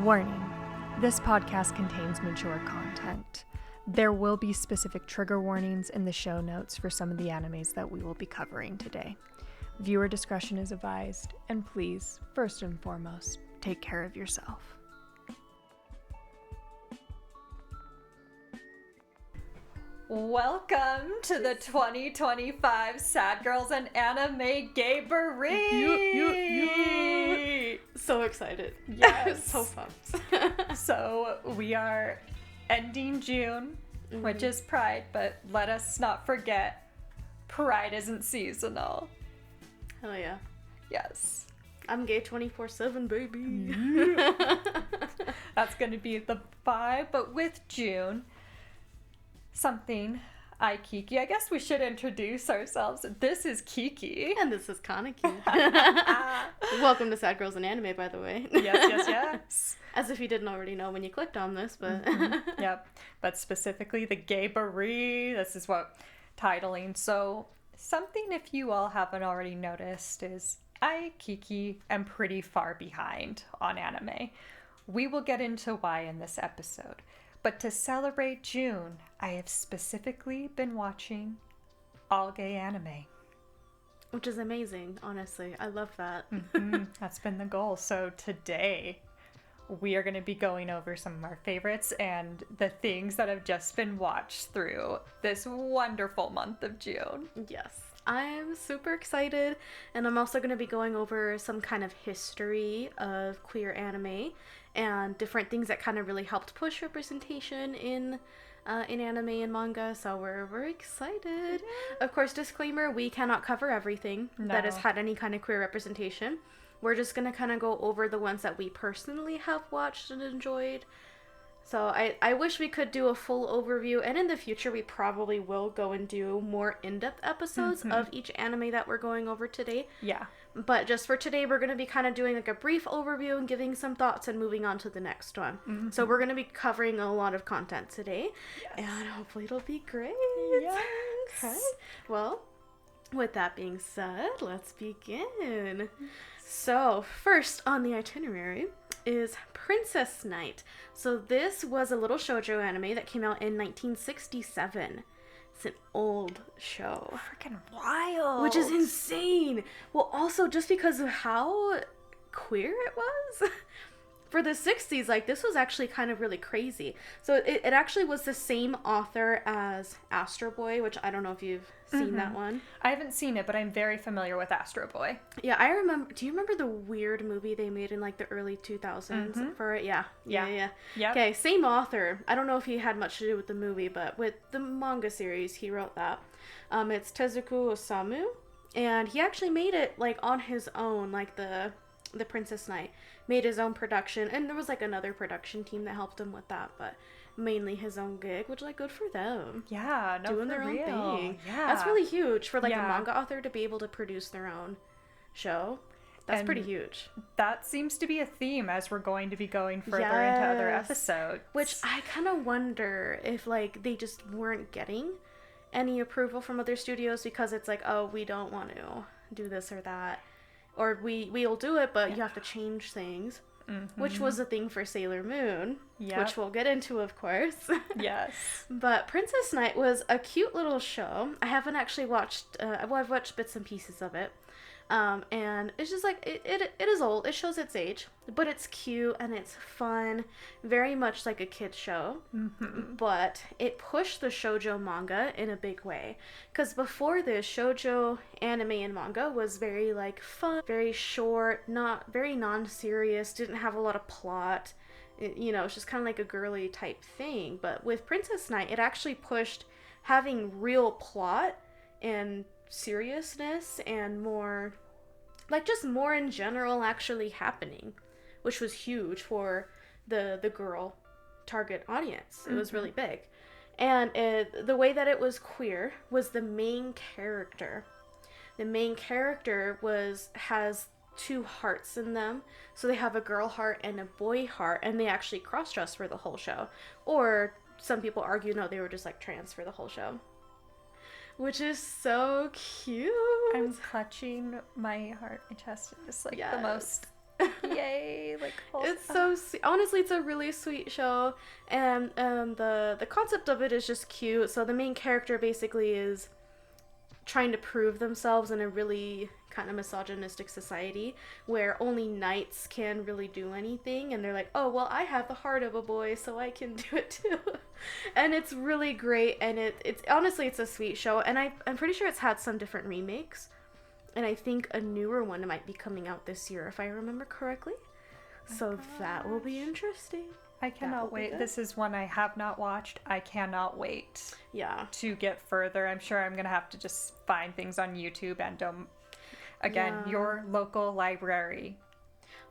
Warning, this podcast contains mature content. There will be specific trigger warnings in the show notes for some of the animes that we will be covering today. Viewer discretion is advised, and please, first and foremost, take care of yourself. Welcome to the 2025 Sad Girls and Anime Gayboree! So excited. Yes. So pumped. So we are ending June, which is Pride, but let us not forget, Pride isn't seasonal. Hell yeah. Yes. I'm gay 24/7, baby. That's going to be the vibe, but with June, something Kiki. I guess we should introduce ourselves. This is Kiki. And this is Kaneki. Welcome to Sad Girls and Anime, by the way. Yes. As if you didn't already know when you clicked on this, but... Yep. But specifically the Gayboree. This is what titling. So something, if you all haven't already noticed, is Kiki, am pretty far behind on anime. We will get into why in this episode. But to celebrate June, I have specifically been watching all gay anime. Which is amazing, honestly. I love that. That's been the goal. So today, we are going to be going over some of our favorites and the things that have just been watched through this wonderful month of June. Yes. I'm super excited, and I'm also going to be going over some kind of history of queer anime and different things that kind of really helped push representation in anime and manga, so we're very excited. Of course, disclaimer, we cannot cover everything that has had any kind of queer representation. We're just going to kind of go over the ones that we personally have watched and enjoyed. So I wish we could do a full overview, and in the future we probably will go and do more in-depth episodes of each anime that we're going over today. Yeah. But just for today, we're going to be kind of doing like a brief overview and giving some thoughts and moving on to the next one. So we're going to be covering a lot of content today, and hopefully it'll be great. Yes. Okay. Well, with that being said, let's begin. So first on the itinerary is Princess Knight. So this was a little shoujo anime that came out in 1967. It's an old show. Freaking wild. Which is insane. Well, also just because of how queer it was. For the 60s, like, this was actually kind of really crazy. So it actually was the same author as Astro Boy, which I don't know if you've seen that one. I haven't seen it, but I'm very familiar with Astro Boy. Yeah, I remember. Do you remember the weird movie they made in, like, the early 2000s for it? Yeah. Okay, same author. I don't know if he had much to do with the movie, but with the manga series, he wrote that. It's Tezuka Osamu, and he actually made it, like, on his own, like, the Princess Knight. Made his own production, and there was like another production team that helped him with that, but mainly his own gig, which, like, good for them. Yeah, no, doing their own thing. Yeah, that's really huge for like a manga author to be able to produce their own show. That's pretty huge. That seems to be a theme as we're going to be going further into other episodes. Which I kind of wonder if, like, they just weren't getting any approval from other studios because it's like, oh, we don't want to do this or that. Or we'll do it, but you have to change things. Which was a thing for Sailor Moon. Which we'll get into, of course. Yes. But Princess Knight was a cute little show. I haven't actually watched... I've watched bits and pieces of it. And it's just like... It is old. It shows its age. But it's cute and it's fun. Very much like a kid's show. But it pushed the shoujo manga in a big way. Because before this, shoujo anime and manga was very, like, fun, very short, not very non-serious, didn't have a lot of plot. You know, it's just kind of like a girly type thing. But with Princess Knight, it actually pushed having real plot and seriousness and more, like, just more in general actually happening, which was huge for the girl target audience. It was really big. And the way that it was queer was the main character. The main character has two hearts in them. So they have a girl heart and a boy heart, and they actually cross-dress for the whole show. Or some people argue, no, they were just, like, trans for the whole show. Which is so cute. I'm clutching my heart, my chest, and just, like, the most... Yay! Like, It's so sweet. Honestly, it's a really sweet show, and the concept of it is just cute. So the main character basically is trying to prove themselves in a really kind of misogynistic society where only knights can really do anything, and they're like, oh well, I have the heart of a boy, so I can do it too. And it's really great, and it's honestly, it's a sweet show, and I'm pretty sure it's had some different remakes, and I think a newer one might be coming out this year if I remember correctly. So that will be interesting. I cannot wait. This is one I have not watched. I cannot wait. Yeah. To get further. I'm sure I'm going to have to just find things on YouTube and your local library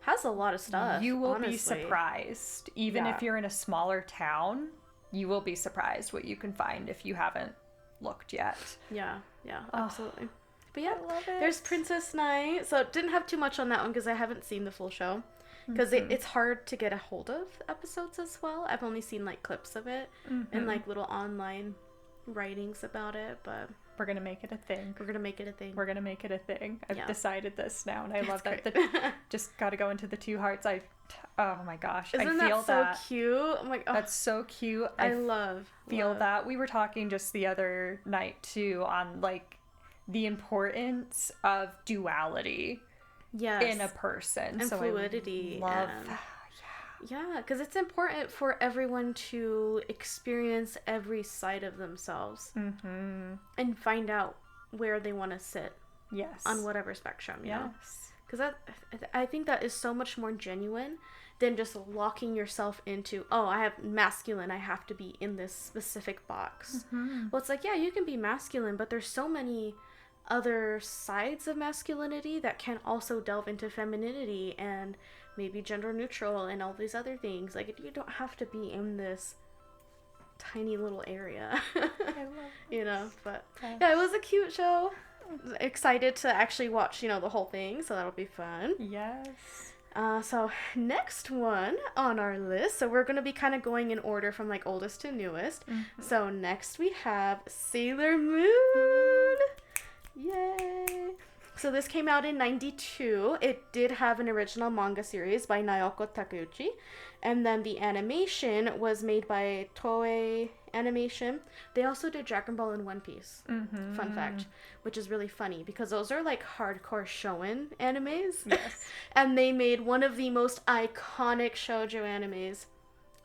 has a lot of stuff. You will be surprised. Even if you're in a smaller town, you will be surprised what you can find if you haven't looked yet. Yeah, absolutely. But yeah, I love it. There's Princess Knight. So didn't have too much on that one because I haven't seen the full show. Because it's hard to get a hold of episodes as well. I've only seen like clips of it and like little online writings about it, but we're gonna make it a thing. I've decided this now, and I love that. Just gotta go into the two hearts. Oh my gosh, Isn't I feel that so cute? I'm like, oh, that's so cute. I feel that. We were talking just the other night too on like the importance of duality. Yes. In a person. And fluidity. I love that. Yeah, because it's important for everyone to experience every side of themselves and find out where they want to sit. Yes. On whatever spectrum, you know? Yes. Because I think that is so much more genuine than just locking yourself into, oh, I have masculine, I have to be in this specific box. Well, it's like, yeah, you can be masculine, but there's so many other sides of masculinity that can also delve into femininity and maybe gender neutral and all these other things. Like, you don't have to be in this tiny little area. I love you know, but yeah, it was a cute show. Excited to actually watch, the whole thing, so that'll be fun. Yes. So next one on our list, so we're going to be kind of going in order from like oldest to newest. So next we have Sailor Moon. Yay! So this came out in 92. It did have an original manga series by Naoko Takeuchi, and then the animation was made by Toei Animation. They also did Dragon Ball and One Piece. Fun fact, which is really funny because those are like hardcore shonen animes. Yes. And they made one of the most iconic shoujo animes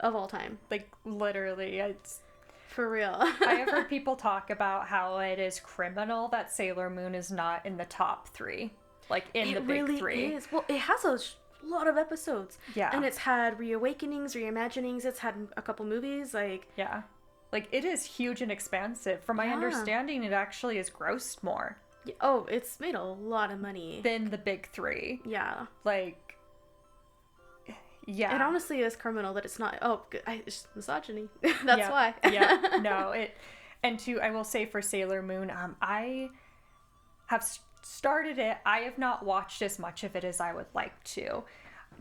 of all time. Like literally, it's for real. I have heard people talk about how it is criminal that Sailor Moon is not in the top 3. Like, in the big 3. It really is. Well, it has a lot of episodes. Yeah. And it's had reawakenings, reimaginings. It's had a couple movies. Like... Yeah. Like, it is huge and expansive. From my understanding, it actually has grossed more. Oh, it's made a lot of money. Than the big 3. Yeah. Like... Yeah. It honestly is criminal that it's not. Oh, it's misogyny. That's why. Yeah. No. I will say for Sailor Moon, I have started it. I have not watched as much of it as I would like to.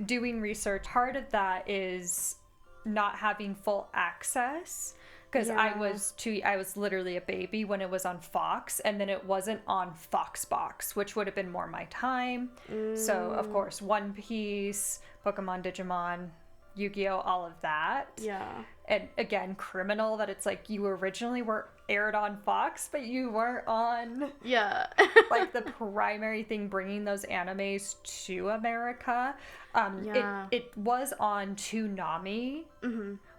Doing research, part of that is not having full access. Because I was literally a baby when it was on Fox, and then it wasn't on Foxbox, which would have been more my time. So, of course, One Piece, Pokemon, Digimon, Yu-Gi-Oh!, all of that. Yeah. And again, criminal that it's like you originally were aired on Fox, but you weren't on... Yeah. like the primary thing bringing those animes to America. It was on Toonami.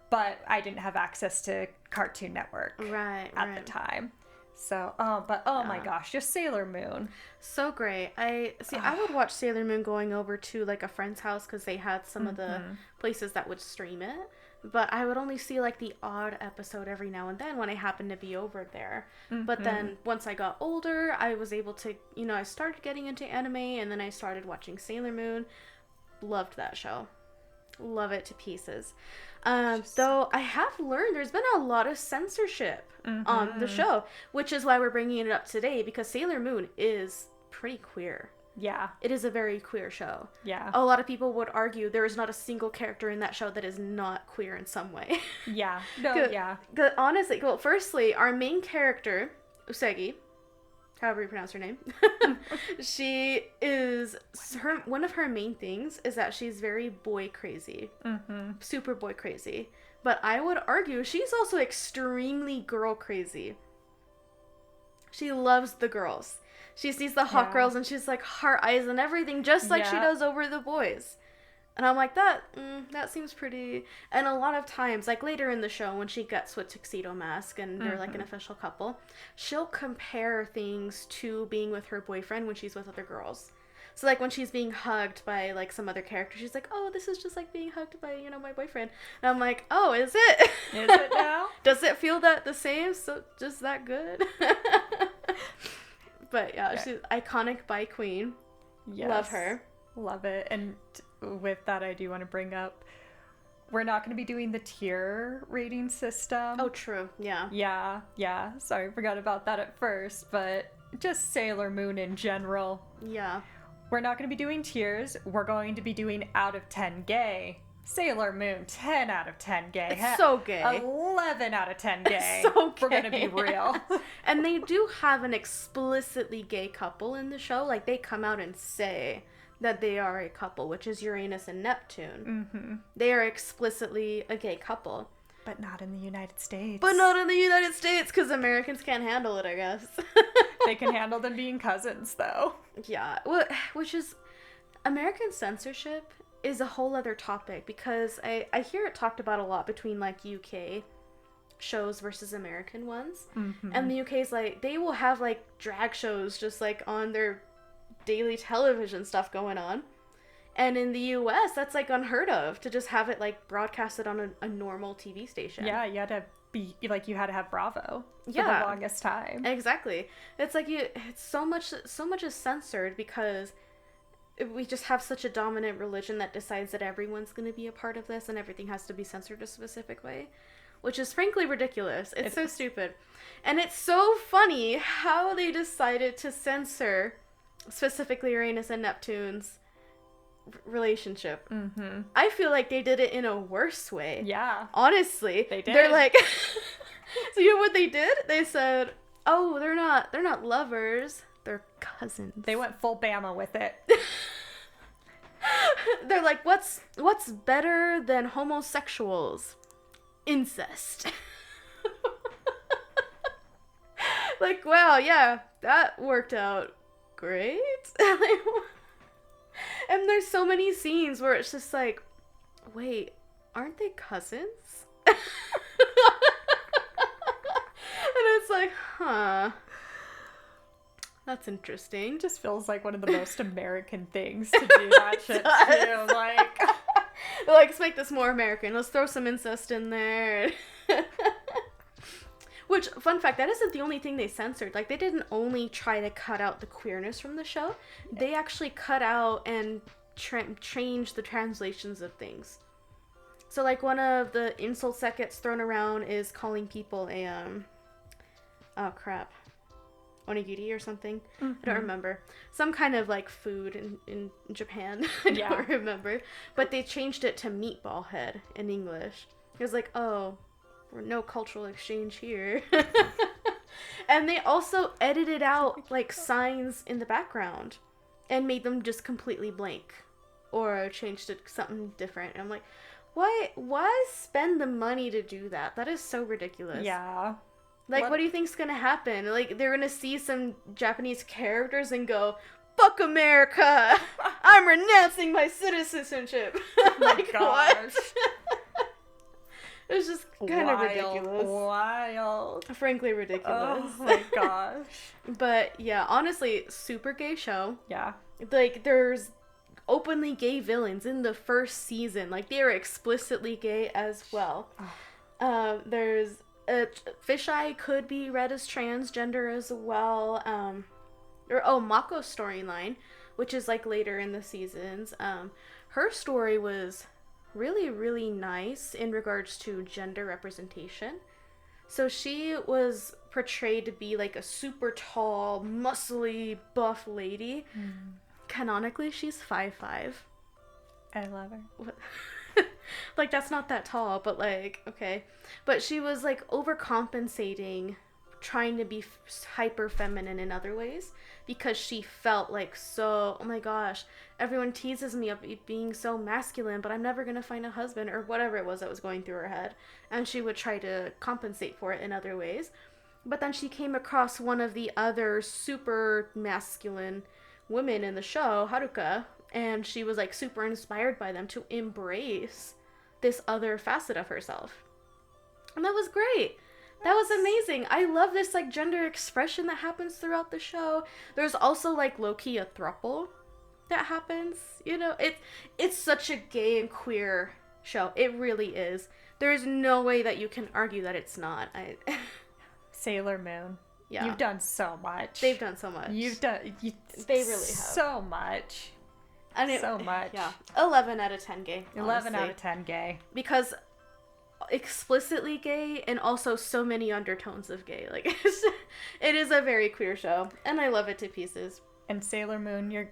But I didn't have access to Cartoon Network at the time. So, my gosh, just Sailor Moon. So great. I would watch Sailor Moon going over to like a friend's house because they had some of the places that would stream it. But I would only see like the odd episode every now and then when I happened to be over there. But then once I got older, I was able to, I started getting into anime, and then I started watching Sailor Moon. Loved that show. Love it to pieces. Though I have learned there's been a lot of censorship on the show, which is why we're bringing it up today, because Sailor Moon is pretty queer. Yeah. It is a very queer show. Yeah. A lot of people would argue there is not a single character in that show that is not queer in some way. Yeah. No, yeah. Honestly, well, firstly, our main character, Usagi, however you pronounce her name. She is one of her main things is that she's very boy crazy. Mm-hmm. Super boy crazy. But I would argue she's also extremely girl crazy. She loves the girls. She sees the hot girls and she's like heart eyes and everything, just like she does over the boys. And I'm like, that seems pretty... And a lot of times, like later in the show, when she gets with Tuxedo Mask and they're like an official couple, she'll compare things to being with her boyfriend when she's with other girls. So, like, when she's being hugged by, like, some other character, she's like, oh, this is just like being hugged by, you know, my boyfriend. And I'm like, oh, is it? Is it now? Does it feel the same? So, just that good? But, yeah, she's iconic bi queen. Yes. Love her. Love it. And with that, I do want to bring up, we're not going to be doing the tier rating system. Oh, true. Yeah. Yeah. Sorry, forgot about that at first, but just Sailor Moon in general. Yeah. We're not going to be doing tiers. We're going to be doing out of 10 gay. Sailor Moon, 10 out of 10 gay. It's so gay. 11 out of 10 gay. It's so gay. We're going to be real. And they do have an explicitly gay couple in the show. Like, they come out and say that they are a couple, which is Uranus and Neptune. Mm-hmm. They are explicitly a gay couple. But not in the United States. But not in the United States, because Americans can't handle it, I guess. They can handle them being cousins, though. Yeah, which is... American censorship is a whole other topic, because I hear it talked about a lot between, like, UK shows versus American ones. Mm-hmm. And the UK's, like, they will have, like, drag shows just, like, on their daily television stuff going on. And in the US, that's, like, unheard of, to just have it, like, broadcasted on a normal TV station. Yeah, you had to have Bravo for the longest time. Exactly. It's like, it's so much is censored because we just have such a dominant religion that decides that everyone's going to be a part of this and everything has to be censored a specific way, which is frankly ridiculous. It's so stupid. And it's so funny how they decided to censor specifically Uranus and Neptune's relationship. Mm-hmm. I feel like they did it in a worse way. Yeah. Honestly. They did. They're like... So you know what they did? They said, oh, they're not lovers. They're cousins. They went full Bama with it. They're like, what's better than homosexuals? Incest. Like, wow, yeah, that worked out great. And there's so many scenes where it's just like, wait, aren't they cousins? And it's like, huh. That's interesting. It just feels like one of the most American things to do that shit too. Like, let's make this more American. Let's throw some incest in there. Which, fun fact, that isn't the only thing they censored. Like, they didn't only try to cut out the queerness from the show. They actually cut out and changed the translations of things. So, like, one of the insults that gets thrown around is calling people a, oh, crap. Onigiri or something. Mm-hmm. I don't remember. Some kind of, like, food in Japan. I don't remember. But they changed it to meatball head in English. It was like, oh... no cultural exchange here. And they also edited out, like, signs in the background and made them just completely blank or changed it to something different. And I'm like, why spend the money to do that? That is so ridiculous. Yeah. Like, what do you think's gonna happen? Like, they're gonna see some Japanese characters and go, fuck America! I'm renouncing my citizenship! Oh my gosh. It's just kind of ridiculous. Wild. Frankly ridiculous. Oh my gosh. But yeah, honestly, super gay show. Yeah. Like, there's openly gay villains in the first season. Like, they are explicitly gay as well. There's Fisheye could be read as transgender as well. Mako's storyline, which is like later in the seasons. Her story was really, really nice in regards to gender representation. So she was portrayed to be like a super tall, muscly, buff lady. Mm. Canonically, she's 5'5". I love her. What? Like, that's not that tall, but like, okay. But she was like overcompensating trying to be hyper feminine in other ways because she felt like so, oh my gosh, everyone teases me of being so masculine, but I'm never going to find a husband, or whatever it was that was going through her head. And she would try to compensate for it in other ways. But then she came across one of the other super masculine women in the show, Haruka, and she was like super inspired by them to embrace this other facet of herself. And that was great. That was amazing. I love this like gender expression that happens throughout the show. There's also like low-key a throuple that happens. You know, it's such a gay and queer show. It really is. There is no way that you can argue that it's not. Sailor Moon. Yeah. You've done so much. They've done so much. They really have. So much. So much. Yeah. 11 out of 10 gay. 11 out of 10 gay. Because explicitly gay and also so many undertones of gay. Like, it is a very queer show. And I love it to pieces. And Sailor Moon,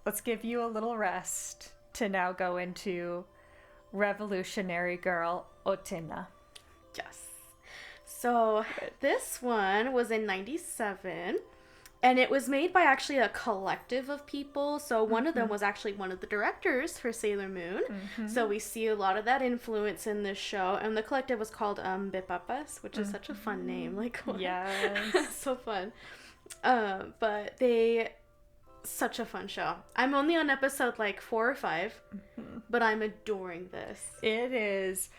let's give you a little rest to now go into Revolutionary Girl Utena. Yes. So this one was in 97, and it was made by actually a collective of people. So one of them was actually one of the directors for Sailor Moon. So we see a lot of that influence in this show. And the collective was called Bepapas, which is such a fun name. Like, yes. So fun. But such a fun show. I'm only on episode like 4 or 5, but I'm adoring this. It is.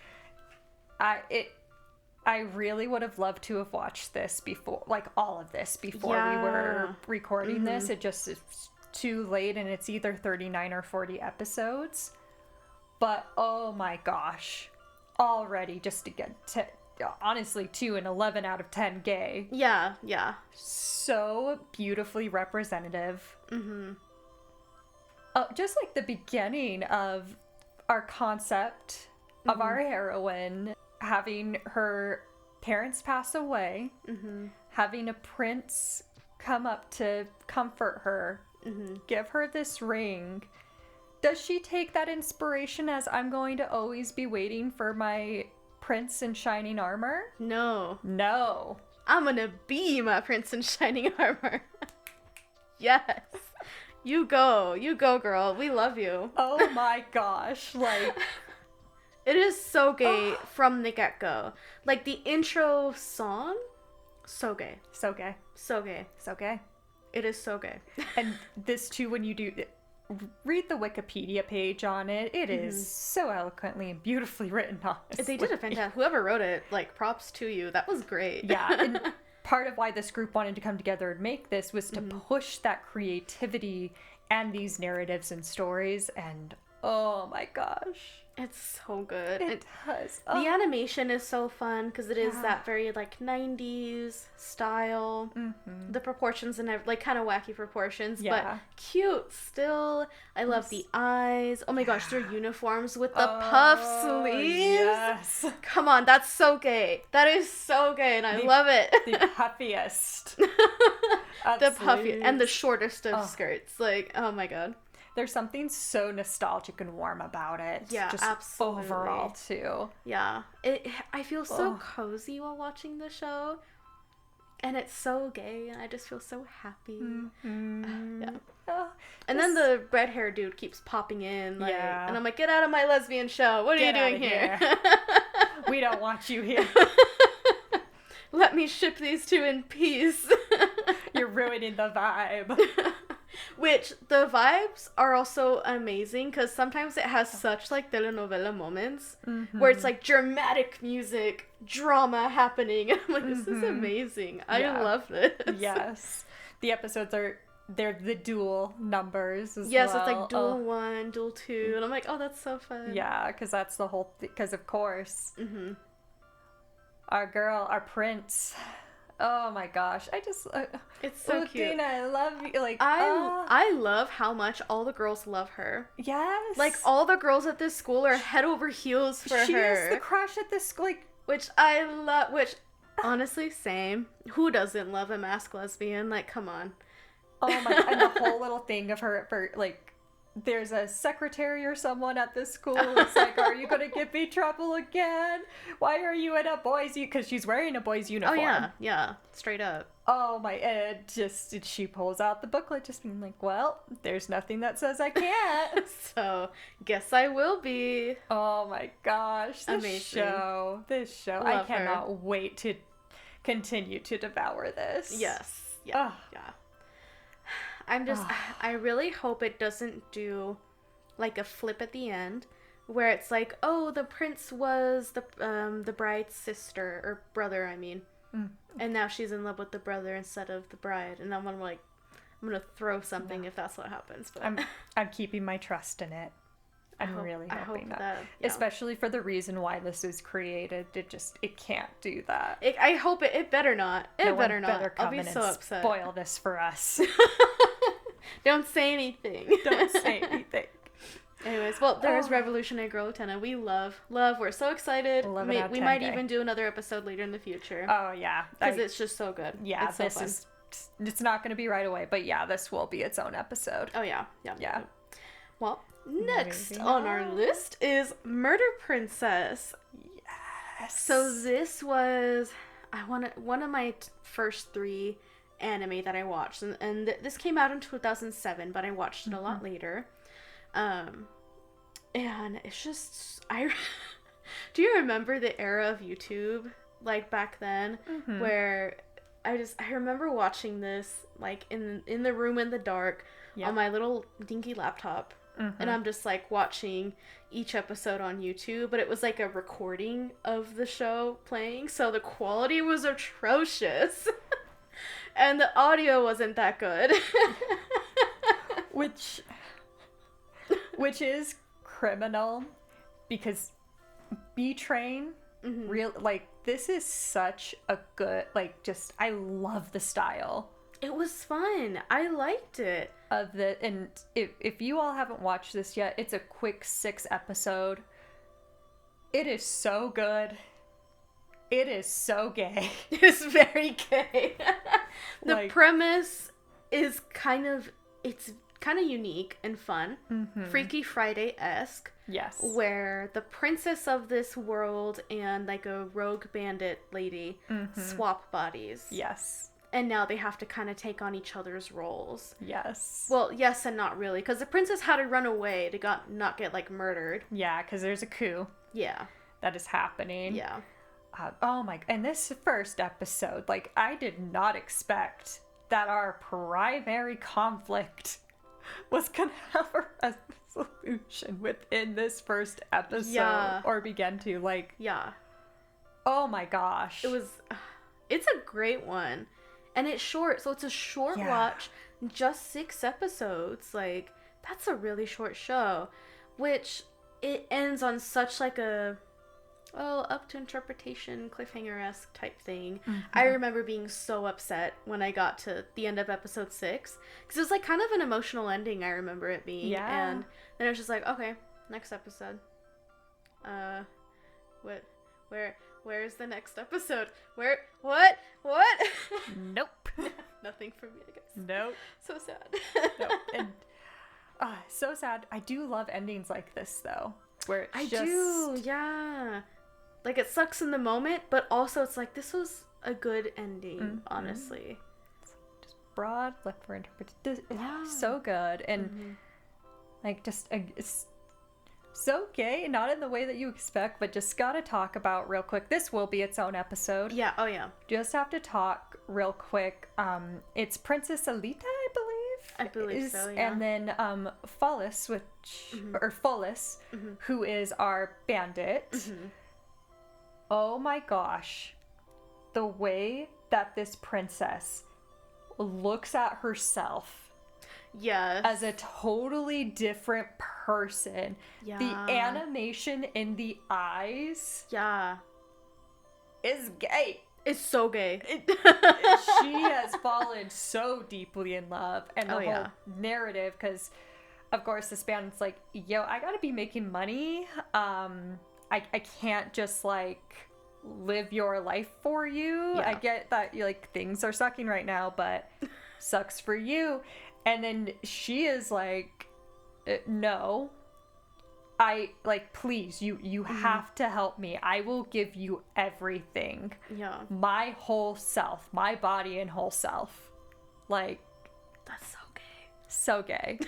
I really would have loved to have watched this before, like all of this before we were recording this. It just is too late, and it's either 39 or 40 episodes. But oh my gosh, already just to get to, honestly, to an 11 out of 10 gay. Yeah, yeah. So beautifully representative. Just like the beginning of our concept of our heroine having her parents pass away, having a prince come up to comfort her, give her this ring. Does she take that inspiration as I'm going to always be waiting for my prince in shining armor? No. I'm gonna be my prince in shining armor. Yes. You go, girl. We love you. Oh my gosh, like... It is so gay from the get-go. Like, the intro song, so gay. So gay. So gay. So gay. It is so gay. And this, too, when you do... Read the Wikipedia page on it. It is so eloquently and beautifully written, honestly. They did a fantastic... Whoever wrote it, like, props to you. That was great. Yeah, and part of why this group wanted to come together and make this was to push that creativity and these narratives and stories, and oh my gosh. It's so good. It does. The animation is so fun because it is that very like 90s style. The proportions and like kind of wacky proportions, but cute still. I love the eyes. Oh my gosh, their uniforms with the puff sleeves. Yes. Come on, that's so gay. That is so gay, and I love it. The puffiest. The puffiest and the shortest of skirts. Like, oh my god. There's something so nostalgic and warm about it. Yeah, just absolutely. Overall, too. Yeah. I feel so cozy while watching the show. And it's so gay, and I just feel so happy. Yeah. And then the red hair dude keeps popping in. Like, and I'm like, get out of my lesbian show. What are you doing here? We don't want you here. Let me ship these two in peace. You're ruining the vibe. Which, the vibes are also amazing, because sometimes it has such, like, telenovela moments, where it's, like, dramatic music, drama happening, and I'm like, this is amazing. I love this. Yes. The episodes they're the dual numbers as well. Yes, it's, like, dual 1, dual 2, and I'm like, oh, that's so fun. Yeah, because that's the whole because, of course, our prince... Oh my gosh, I just... it's so cute. I love you. Like, I love how much all the girls love her. Yes. Like, all the girls at this school are head over heels for her. She is the crush at this school. Like, which I love, honestly, same. Who doesn't love a masked lesbian? Like, come on. Oh my... And the whole little thing of her, like, there's a secretary or someone at this school who's like, are you gonna give me trouble again? Why are you in a boy's because she's wearing a boy's uniform. Oh yeah, straight up. Oh my, and she pulls out the booklet just being like, well, there's nothing that says I can't. So guess I will be. Oh my gosh, this Amazing. show. Love I cannot wait to continue to devour this. Yes. Yeah. Yeah. I really hope it doesn't do like a flip at the end where it's like, oh, the prince was the bride's sister or brother, I mean. And now she's in love with the brother instead of the bride. And I'm gonna throw something if that's what happens. But I'm keeping my trust in it. I'm really hoping that. Especially for the reason why this is created. It can't do that. I hope it better not. It better not. Come I'll be so upset. Spoil this for us. Don't say anything. Don't say anything. Anyways, well, there's Revolutionary Girl Utena. We love. We're so excited. We might even do another episode later in the future. Oh, yeah. Because it's just so good. Yeah, it's so fun. It's not going to be right away, but yeah, this will be its own episode. Oh, yeah. Well, next Moving on our list is Murder Princess. Yes. So this was one of my first 3 anime that I watched, and this came out in 2007, but I watched it a lot later. And it's just do you remember the era of YouTube, like back then, where I remember watching this like in the room in the dark on my little dinky laptop, and I'm just like watching each episode on YouTube, but it was like a recording of the show playing, so the quality was atrocious. And the audio wasn't that good. Which is criminal, because B-Train, this is such a good, I love the style. It was fun. I liked it. And if you all haven't watched this yet, it's a quick 6 episode. It is so good. It is so gay. It's very gay. The premise is kind of unique and fun. Freaky Friday-esque. Yes. Where the princess of this world and like a rogue bandit lady swap bodies. Yes. And now they have to kind of take on each other's roles. Yes. Well, yes and not really, because the princess had to run away to not get like murdered. Yeah, because there's a coup. Yeah. That is happening. Yeah. And this first episode, I did not expect that our primary conflict was gonna have a resolution within this first episode, or begin to, oh my gosh. It's a great one, and it's short, so it's a short watch, just 6 episodes. That's a really short show, which it ends on such a up to interpretation, cliffhanger-esque type thing. I remember being so upset when I got to the end of episode 6, because it was kind of an emotional ending. I remember it being, and then it was just okay, next episode. Where's the next episode? What? Nope. Nothing for me, I guess. Nope. So sad. Nope. And so sad. I do love endings like this, though, where it's I do, yeah. It sucks in the moment, but also it's this was a good ending, honestly. Just broad, left for interpretation. So good. And, it's so gay, not in the way that you expect, but just gotta talk about real quick. This will be its own episode. Yeah, oh yeah. Just have to talk real quick. It's Princess Alita, I believe so, yeah. And then Follis, who is our bandit. Oh my gosh. The way that this princess looks at herself as a totally different person. Yeah. The animation in the eyes is gay. It's so gay. She has fallen so deeply in love, and the whole narrative, because of course this band's yo, I gotta be making money. I can't just live your life for you. I get that things are sucking right now, but sucks for you. And then she is no. I, like, please, you have to help me. I will give you everything. Yeah. My whole self, my body and whole self. Like, That's so gay. so gay.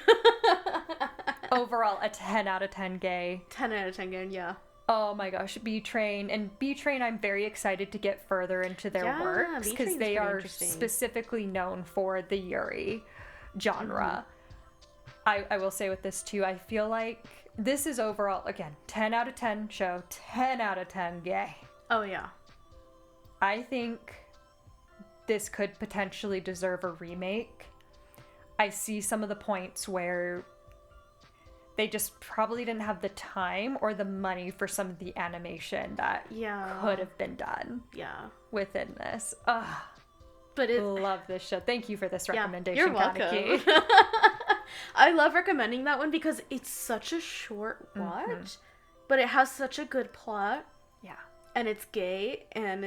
Overall, a 10 out of 10 gay. 10 out of 10 gay, yeah. Oh my gosh, B-Train. And B-Train, I'm very excited to get further into their works because they are specifically known for the Yuri genre. I will say with this too, I feel like this is overall, again, 10 out of 10 show, 10 out of 10 gay. Oh, yeah. I think this could potentially deserve a remake. I see some of the points where they just probably didn't have the time or the money for some of the animation that could have been done within this. Ugh. But love this show. Thank you for this recommendation, you're welcome. Kaneki. I love recommending that one because it's such a short watch, but it has such a good plot. Yeah. And it's gay, and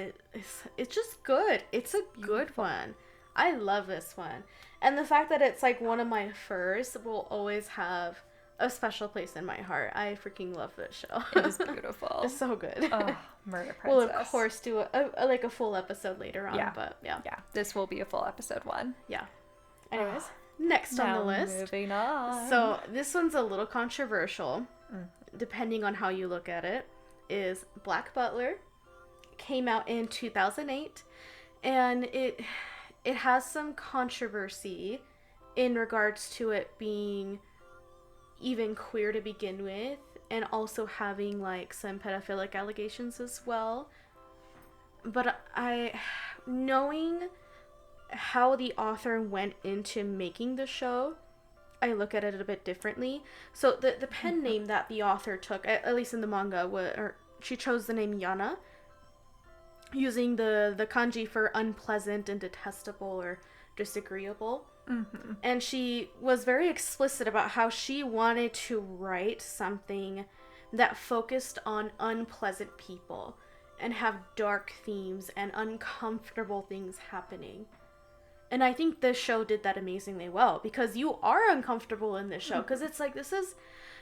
it's just good. It's a good one. I love this one. And the fact that it's like one of my first will always have a special place in my heart. I freaking love this show. It is beautiful. It's so good. Oh, Murder Princess. We'll of course do a full episode later on, but yeah. Yeah, this will be a full episode 1. Yeah. Anyways, next on the list. Moving on. So this one's a little controversial, depending on how you look at it, is Black Butler. Came out in 2008, and it has some controversy in regards to it being even queer to begin with, and also having like some pedophilic allegations as well. But knowing how the author went into making the show, I look at it a bit differently. So the pen name that the author took, at least in the manga, she chose the name Yana, using the kanji for unpleasant and detestable or disagreeable. And she was very explicit about how she wanted to write something that focused on unpleasant people and have dark themes and uncomfortable things happening. And I think this show did that amazingly well, because you are uncomfortable in this show, because it's like, this is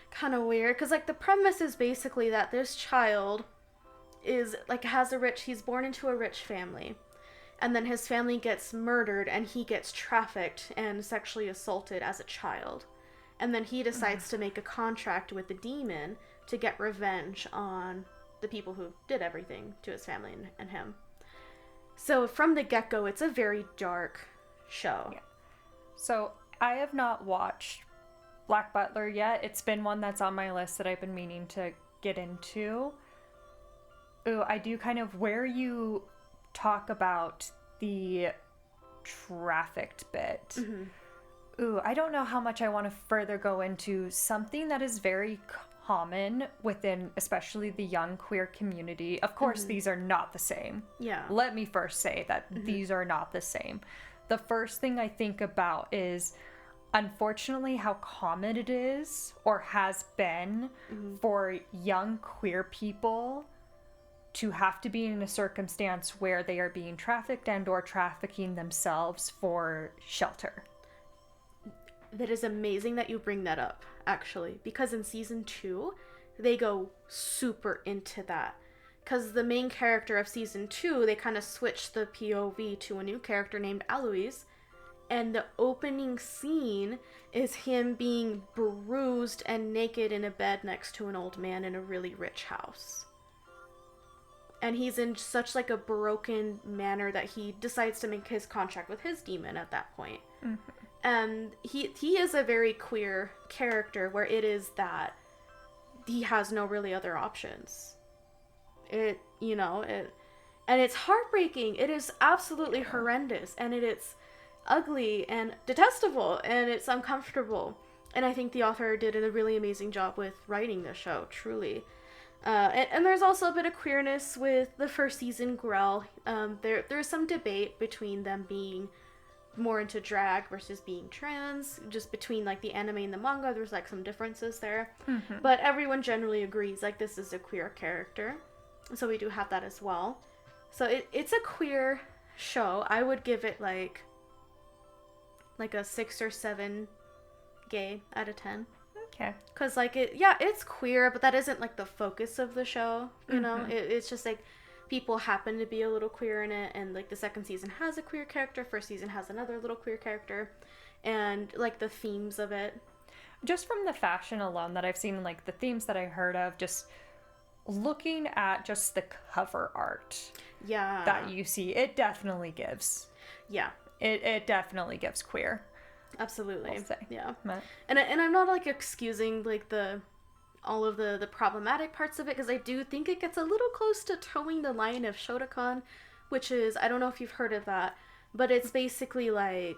kind of weird, because like the premise is basically that this child is like he's born into a rich family, and then his family gets murdered and he gets trafficked and sexually assaulted as a child, and then he decides to make a contract with the demon to get revenge on the people who did everything to his family and him. So from the get-go, it's a very dark show. Yeah. So I have not watched Black Butler yet. It's been one that's on my list that I've been meaning to get into. Ooh, I do kind of, where you talk about the trafficked bit. Ooh, I don't know how much I want to further go into something that is very common within especially the young queer community. Of course, these are not the same. Yeah. Let me first say that these are not the same. The first thing I think about is, unfortunately, how common it is or has been for young queer people to have to be in a circumstance where they are being trafficked and or trafficking themselves for shelter. That is amazing that you bring that up, actually, because in season 2, they go super into that. Because the main character of season 2, they kind of switched the POV to a new character named Alois, and the opening scene is him being bruised and naked in a bed next to an old man in a really rich house. And he's in such like a broken manner that he decides to make his contract with his demon at that point. And he is a very queer character, where it is that he has no really other options. And it's heartbreaking. It is absolutely horrendous, and it's ugly and detestable, and it's uncomfortable. And I think the author did a really amazing job with writing the show, truly. And there's also a bit of queerness with the first season, Grell. There's some debate between them being more into drag versus being trans. Just between like the anime and the manga, there's like some differences there. But everyone generally agrees like this is a queer character. So we do have that as well. So it's a queer show. I would give it like a 6 or 7 gay out of 10. Okay. Because, like, it's queer, but that isn't, like, the focus of the show, you know? It's just, like, people happen to be a little queer in it, and, like, the second season has a queer character, first season has another little queer character, and, like, the themes of it. Just from the fashion alone that I've seen, like, the themes that I heard of, just looking at just the cover art that you see, it definitely gives. Yeah. It definitely gives queer. Absolutely. I'll say. Yeah. But, and I'm not, like, excusing, like, all of the problematic parts of it, because I do think it gets a little close to towing the line of Shotokan, which is, I don't know if you've heard of that, but it's basically, like,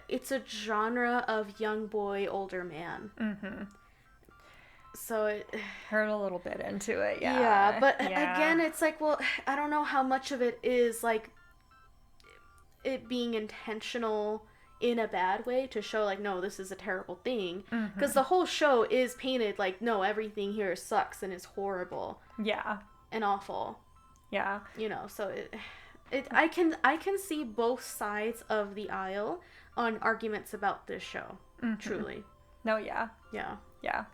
it's a genre of young boy, older man. mm-hmm. So it Heard a little bit into it, yeah. Yeah, but again, it's like, well, I don't know how much of it is, like, it being intentional in a bad way to show, like, no, this is a terrible thing. Because the whole show is painted like, no, everything here sucks and is horrible. Yeah. And awful. Yeah. You know, so I can see both sides of the aisle on arguments about this show. Truly. No, yeah. Yeah. Yeah.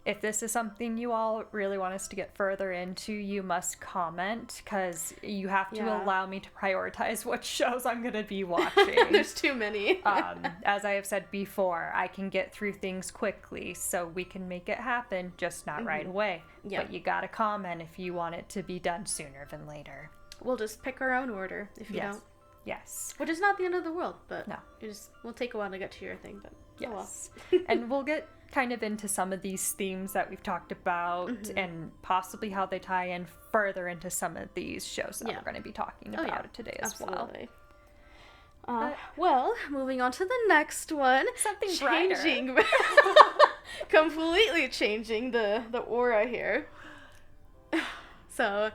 If this is something you all really want us to get further into, you must comment, because you have to allow me to prioritize what shows I'm going to be watching. There's too many. As I have said before, I can get through things quickly, so we can make it happen, just not right away. Yeah. But you got to comment if you want it to be done sooner than later. We'll just pick our own order if you don't. Yes. Which is not the end of the world, but no. We'll take a while to get to your thing, but yes. And we'll get kind of into some of these themes that we've talked about and possibly how they tie in further into some of these shows that we're going to be talking about today as Absolutely. Well, moving on to the next one. Something changing, completely changing the aura here. So,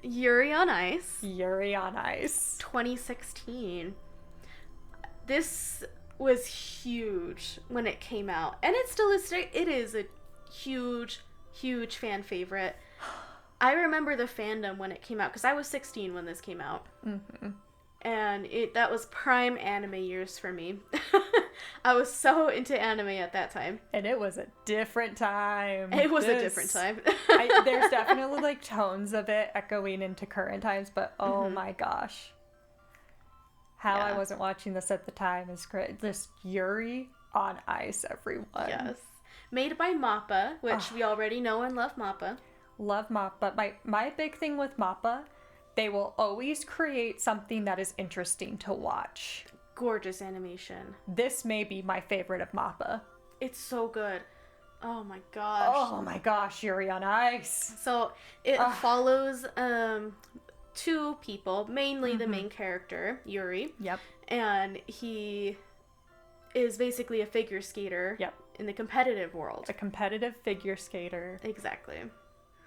Yuri on Ice. Yuri on Ice. 2016. This was huge when it came out, and it still is. It is a huge fan favorite. I remember the fandom when it came out, because I was 16 when this came out. And that was prime anime years for me. I was so into anime at that time. And it was a different time. It was a different time. There's definitely, like, tones of it echoing into current times, but oh my gosh. How I wasn't watching this at the time is great. This Yuri on Ice, everyone. Yes. Made by MAPPA, which we already know and love MAPPA. Love MAPPA. My big thing with MAPPA, they will always create something that is interesting to watch. Gorgeous animation. This may be my favorite of MAPPA. It's so good. Oh my gosh. Oh my gosh, Yuri on Ice. So it follows two people, mainly the main character, Yuri. Yep. And he is basically a figure skater. Yep. In the competitive world. A competitive figure skater. Exactly.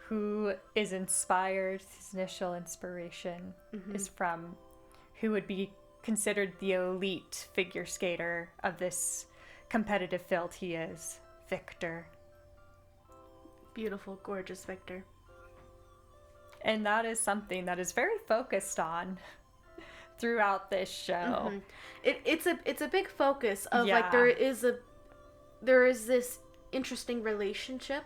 Who is inspired, his initial inspiration is from who would be considered the elite figure skater of this competitive field he is, Victor. Beautiful, gorgeous Victor. And that is something that is very focused on throughout this show. It's a big focus of like there is this interesting relationship.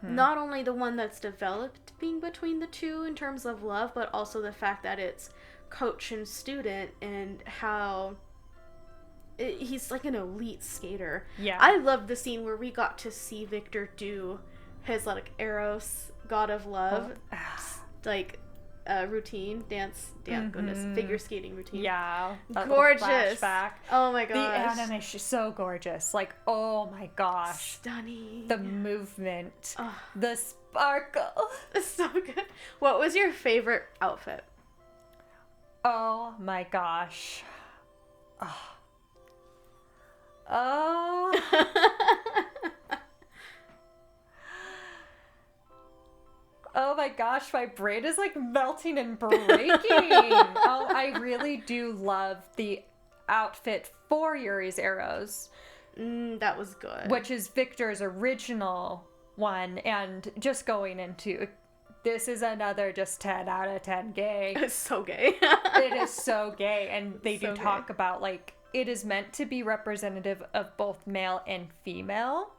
Not only the one that's developed being between the two in terms of love, but also the fact that it's coach and student, and how he's like an elite skater. Yeah. I love the scene where we got to see Victor do his like Eros, God of Love, like routine, dance, goodness, figure skating routine. Yeah. Gorgeous. Flashback. Oh my gosh. The animation is so gorgeous. Like, oh my gosh. Stunning. The movement. The sparkle. It's so good. What was your favorite outfit? Oh my gosh. Oh my gosh, my brain is like melting and breaking. I really do love the outfit for Yuri's Arrows. That was good. Which is Victor's original one, and just going into, this is another just 10 out of 10 gay. It's so gay. It is so gay, and they do talk about, like, it is meant to be representative of both male and female.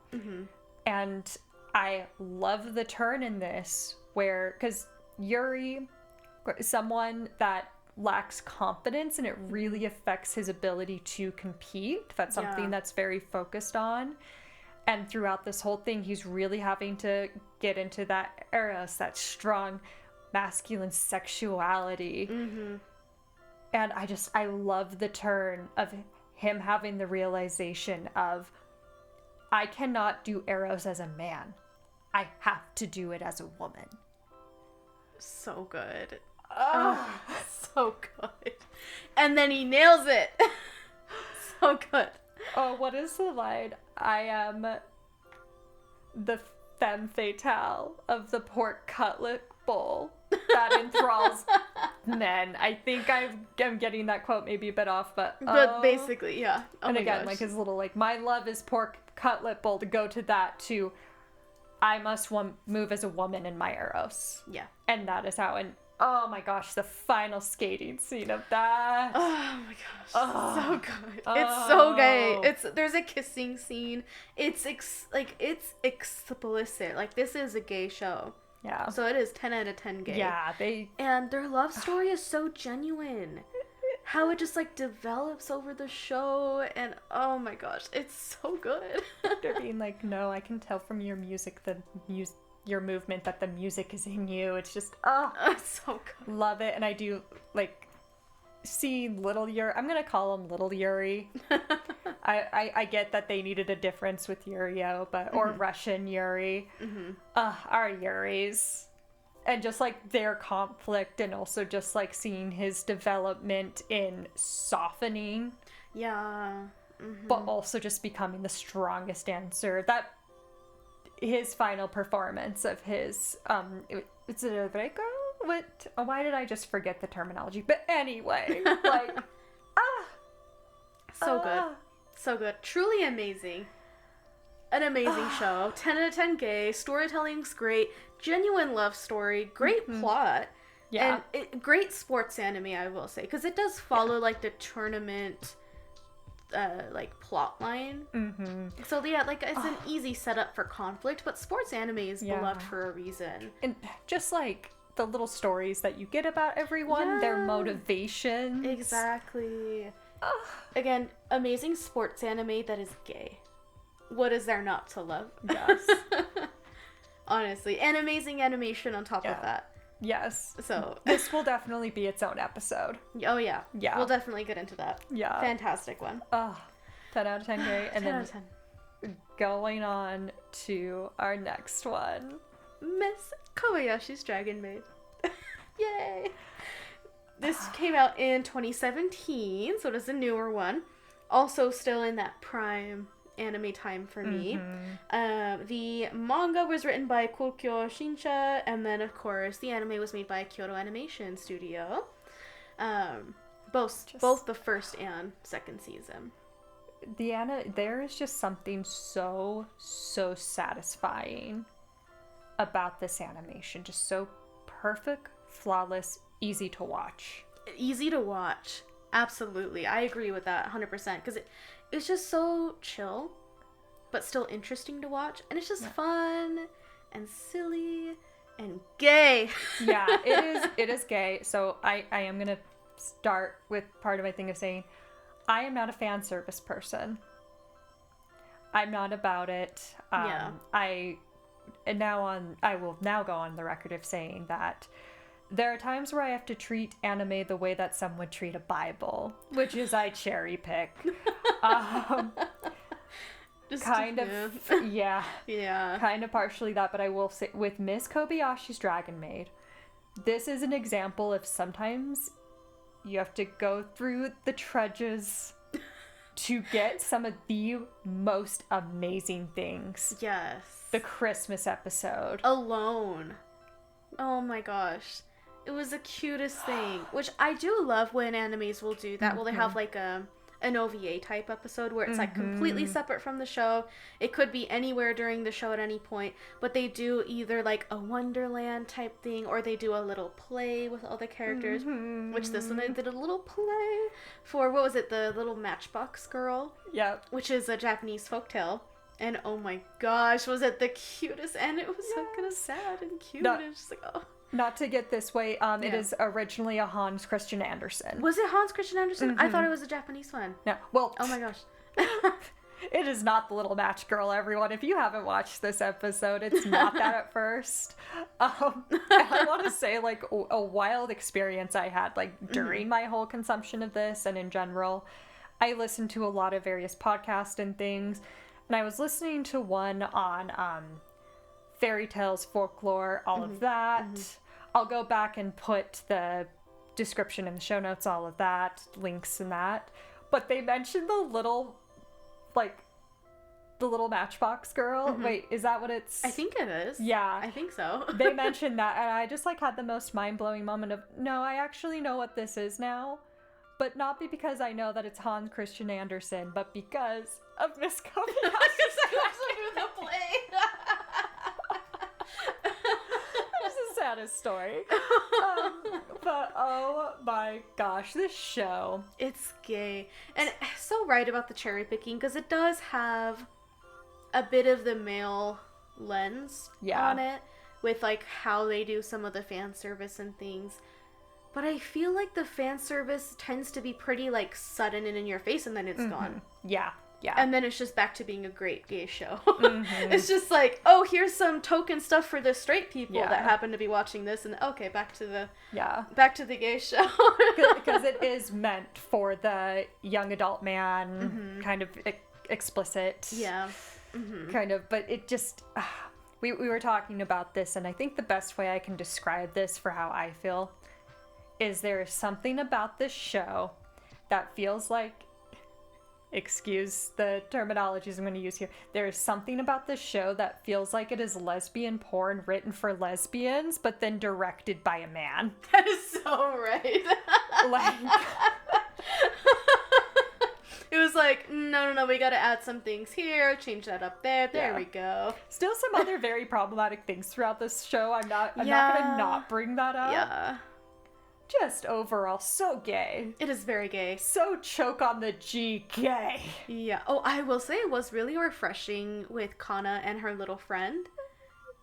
And I love the turn in this where, because Yuri, someone that lacks confidence, and it really affects his ability to compete. That's something that's very focused on. And throughout this whole thing, he's really having to get into that eros, that strong masculine sexuality. And I love the turn of him having the realization of, I cannot do eros as a man. I have to do it as a woman. So good. Oh, so good. And then he nails it. So good. Oh, what is the line? I am the femme fatale of the pork cutlet bowl that enthralls men. I think I'm getting that quote maybe a bit off, but basically, yeah. Oh and my again, gosh. like his little like, my love is pork cutlet bowl, to go to that to I must move as a woman in my eros. Yeah. And that is how. And oh my gosh, the final skating scene of that. Oh my gosh, so good. It's so gay. There's a kissing scene. It's explicit. Like, this is a gay show. Yeah. So it is 10 out of 10 gay. Yeah, and their love story is so genuine. How it just like develops over the show, and oh my gosh, it's so good. They're being like, no, I can tell from your music, your movement, that the music is in you. It's just it's so good. Love it. And I do like see little Yuri. I'm gonna call him little Yuri. I get that they needed a difference with Yurio, but or Russian Yuri. Our Yuris. And just like their conflict, and also just like seeing his development in softening. Yeah. But also just becoming the strongest dancer. That his final performance of his it's a Reiko? What? Oh, why did I just forget the terminology? But anyway, like so good. So good. Truly amazing. An amazing show. 10 out of 10 gay. Storytelling's great. Genuine love story. Great plot. Yeah. And great sports anime, I will say. Because it does follow, like, the tournament, like, plot line. So, yeah, like, it's an easy setup for conflict. But sports anime is beloved for a reason. And just, like, the little stories that you get about everyone. Their motivations. Exactly. Again, amazing sports anime that is gay. What is there not to love? Yes. Honestly. And amazing animation on top of that. Yes. So this will definitely be its own episode. Oh, yeah. Yeah. We'll definitely get into that. Yeah. Fantastic one. 10 out of 10 gay. And 10 then out of 10. Going on to our next one. Miss Kobayashi's Dragon Maid. Yay! This came out in 2017, so it is a newer one. Also still in that prime anime time for me. The manga was written by Kokyo Shinsha, and then of course the anime was made by Kyoto Animation Studio. Both the first and second season. There is just something so satisfying about this animation. Just so perfect, flawless, easy to watch. Easy to watch. Absolutely. I agree with that 100%, because it's just so chill, but still interesting to watch. And it's just fun and silly and gay. Yeah, it is gay. So I am going to start with part of my thing of saying, I am not a fan service person. I'm not about it. I will now go on the record of saying that there are times where I have to treat anime the way that some would treat a Bible, which is I cherry pick. Kind of partially that, but I will say with Miss Kobayashi's Dragon Maid, this is an example of sometimes you have to go through the trudges to get some of the most amazing things. Yes. The Christmas episode. Alone. Oh my gosh. It was the cutest thing, which I do love when animes will do that. Well, they have like a an OVA type episode where it's like completely separate from the show. It could be anywhere during the show at any point, but they do either like a Wonderland type thing or they do a little play with all the characters, which this one they did a little play for, what was it, the little Matchbox Girl? Yep. Which is a Japanese folktale. And oh my gosh, was it the cutest? And it was so kind of sad and cute. No. And it's just like, oh. Not to get this way, it is originally a Hans Christian Andersen. Was it Hans Christian Andersen? I thought it was a Japanese one. No, well... Oh my gosh. It is not the Little Match Girl, everyone. If you haven't watched this episode, it's not that at first. I want to say, like, a wild experience I had, like, during my whole consumption of this and in general. I listened to a lot of various podcasts and things, and I was listening to one on, fairy tales, folklore, all of that. I'll go back and put the description in the show notes, all of that, links and that. But they mentioned the little Matchbox Girl. Wait, is that what it's? I think it is. Yeah. I think so. They mentioned that, and I just, like, had the most mind-blowing moment of, no, I actually know what this is now. But not because I know that it's Hans Christian Andersen, but because of Miss Kobayashi. the play. It's the saddest story. But oh my gosh, this show. It's gay. And so right about the cherry picking, because it does have a bit of the male lens on it, with like how they do some of the fan service and things. But I feel like the fan service tends to be pretty like sudden and in your face, and then it's gone. Yeah. Yeah. And then it's just back to being a great gay show. It's just like, oh, here's some token stuff for the straight people that happen to be watching this, and okay, back to the gay show. Because it is meant for the young adult man, kind of explicit. Yeah. Kind of, but it just, we were talking about this, and I think the best way I can describe this for how I feel is there is something about this show that feels like, excuse the terminologies I'm going to use here, there is something about this show that feels like it is lesbian porn written for lesbians, but then directed by a man. That is so right. Like... It was like, no, we gotta add some things here, change that up there, there we go. Still some other very problematic things throughout this show. I'm not gonna not bring that up. Yeah. Just overall, so gay. It is very gay. So choke on the G gay. Yeah. Oh, I will say it was really refreshing with Kana and her little friend.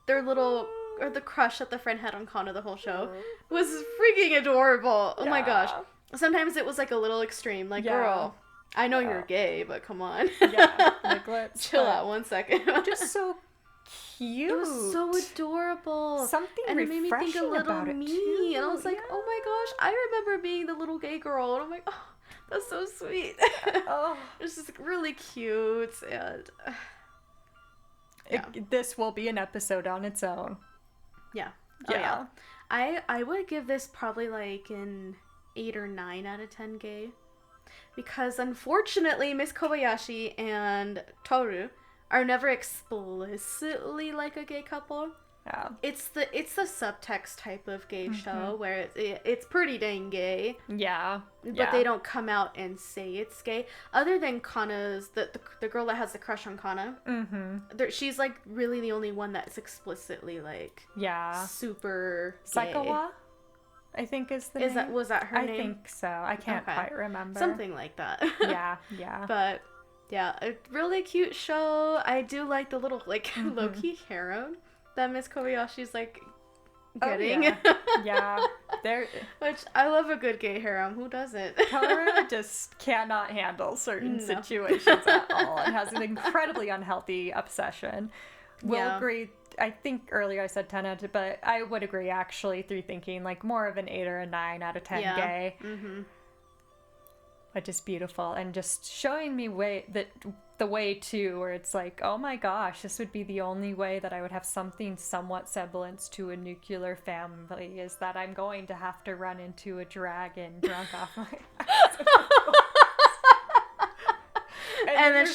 Their little, or the crush that the friend had on Kana the whole show was freaking adorable. Oh my gosh. Sometimes it was like a little extreme. Like, girl, I know you're gay, but come on. Like, let's chill out 1 second. Just so cute. It was so adorable. Something and it made me think a little about me. It too. And I was like, oh my gosh, I remember being the little gay girl. And I'm like, oh, that's so sweet. It's just really cute. And this will be an episode on its own. Yeah. Oh, yeah. I would give this probably like an 8 or 9 out of 10 gay. Because unfortunately, Miss Kobayashi and Toru are never explicitly like a gay couple. Yeah. It's the subtext type of gay show where it's pretty dang gay. Yeah. But they don't come out and say it's gay. Other than Kana's, the girl that has the crush on Kana. She's like really the only one that's explicitly like super gay. Saikawa, I think is the name. Was that her name? I think so. I can't quite remember. Something like that. Yeah. But yeah, a really cute show. I do like the little like low-key harem that Miss Kobayashi's like getting. Which I love a good gay harem. Who doesn't? Toru just cannot handle certain situations at all and has an incredibly unhealthy obsession. Will agree. I think earlier I said 10 out of 10, but I would agree actually through thinking like more of an 8 or a 9 out of 10 gay. Which is beautiful and just showing me the way too, where it's like, oh my gosh, this would be the only way that I would have something somewhat semblance to a nuclear family, is that I'm going to have to run into a dragon drunk off my ass. And then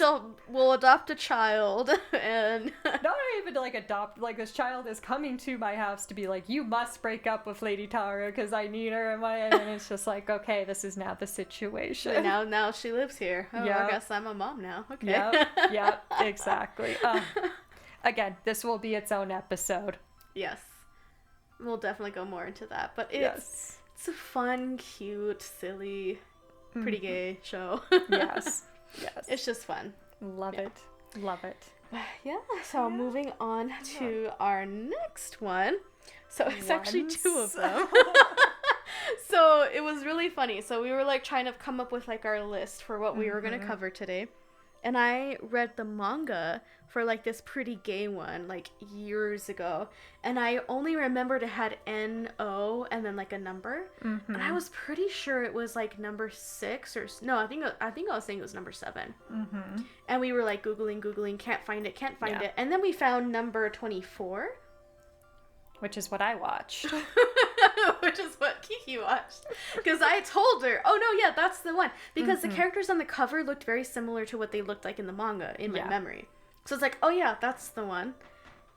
we'll adopt a child and not having to like adopt, like this child is coming to my house to be like, you must break up with Lady Tara because I need her, and it's just like, okay, this is now the situation. Now she lives here. Oh, I guess I'm a mom now. Okay. Yep, exactly. Again, this will be its own episode. Yes. We'll definitely go more into that. But it's a fun, cute, silly, pretty gay show. Yes. It's just fun. Love it. Yeah, so moving on to our next one. So it's actually two of them. So it was really funny. So we were like trying to come up with like our list for what we were going to cover today. And I read the manga for like this pretty gay one like years ago. And I only remembered it had N-O and then like a number. And I was pretty sure it was like number 6 or no, I think I was saying it was number 7. And we were like Googling, can't find it. And then we found number 24. Which is what I watched. Which is what Kiki watched. Because I told her, oh no, yeah, that's the one. Because the characters on the cover looked very similar to what they looked like in the manga, in my memory. So it's like, oh yeah, that's the one.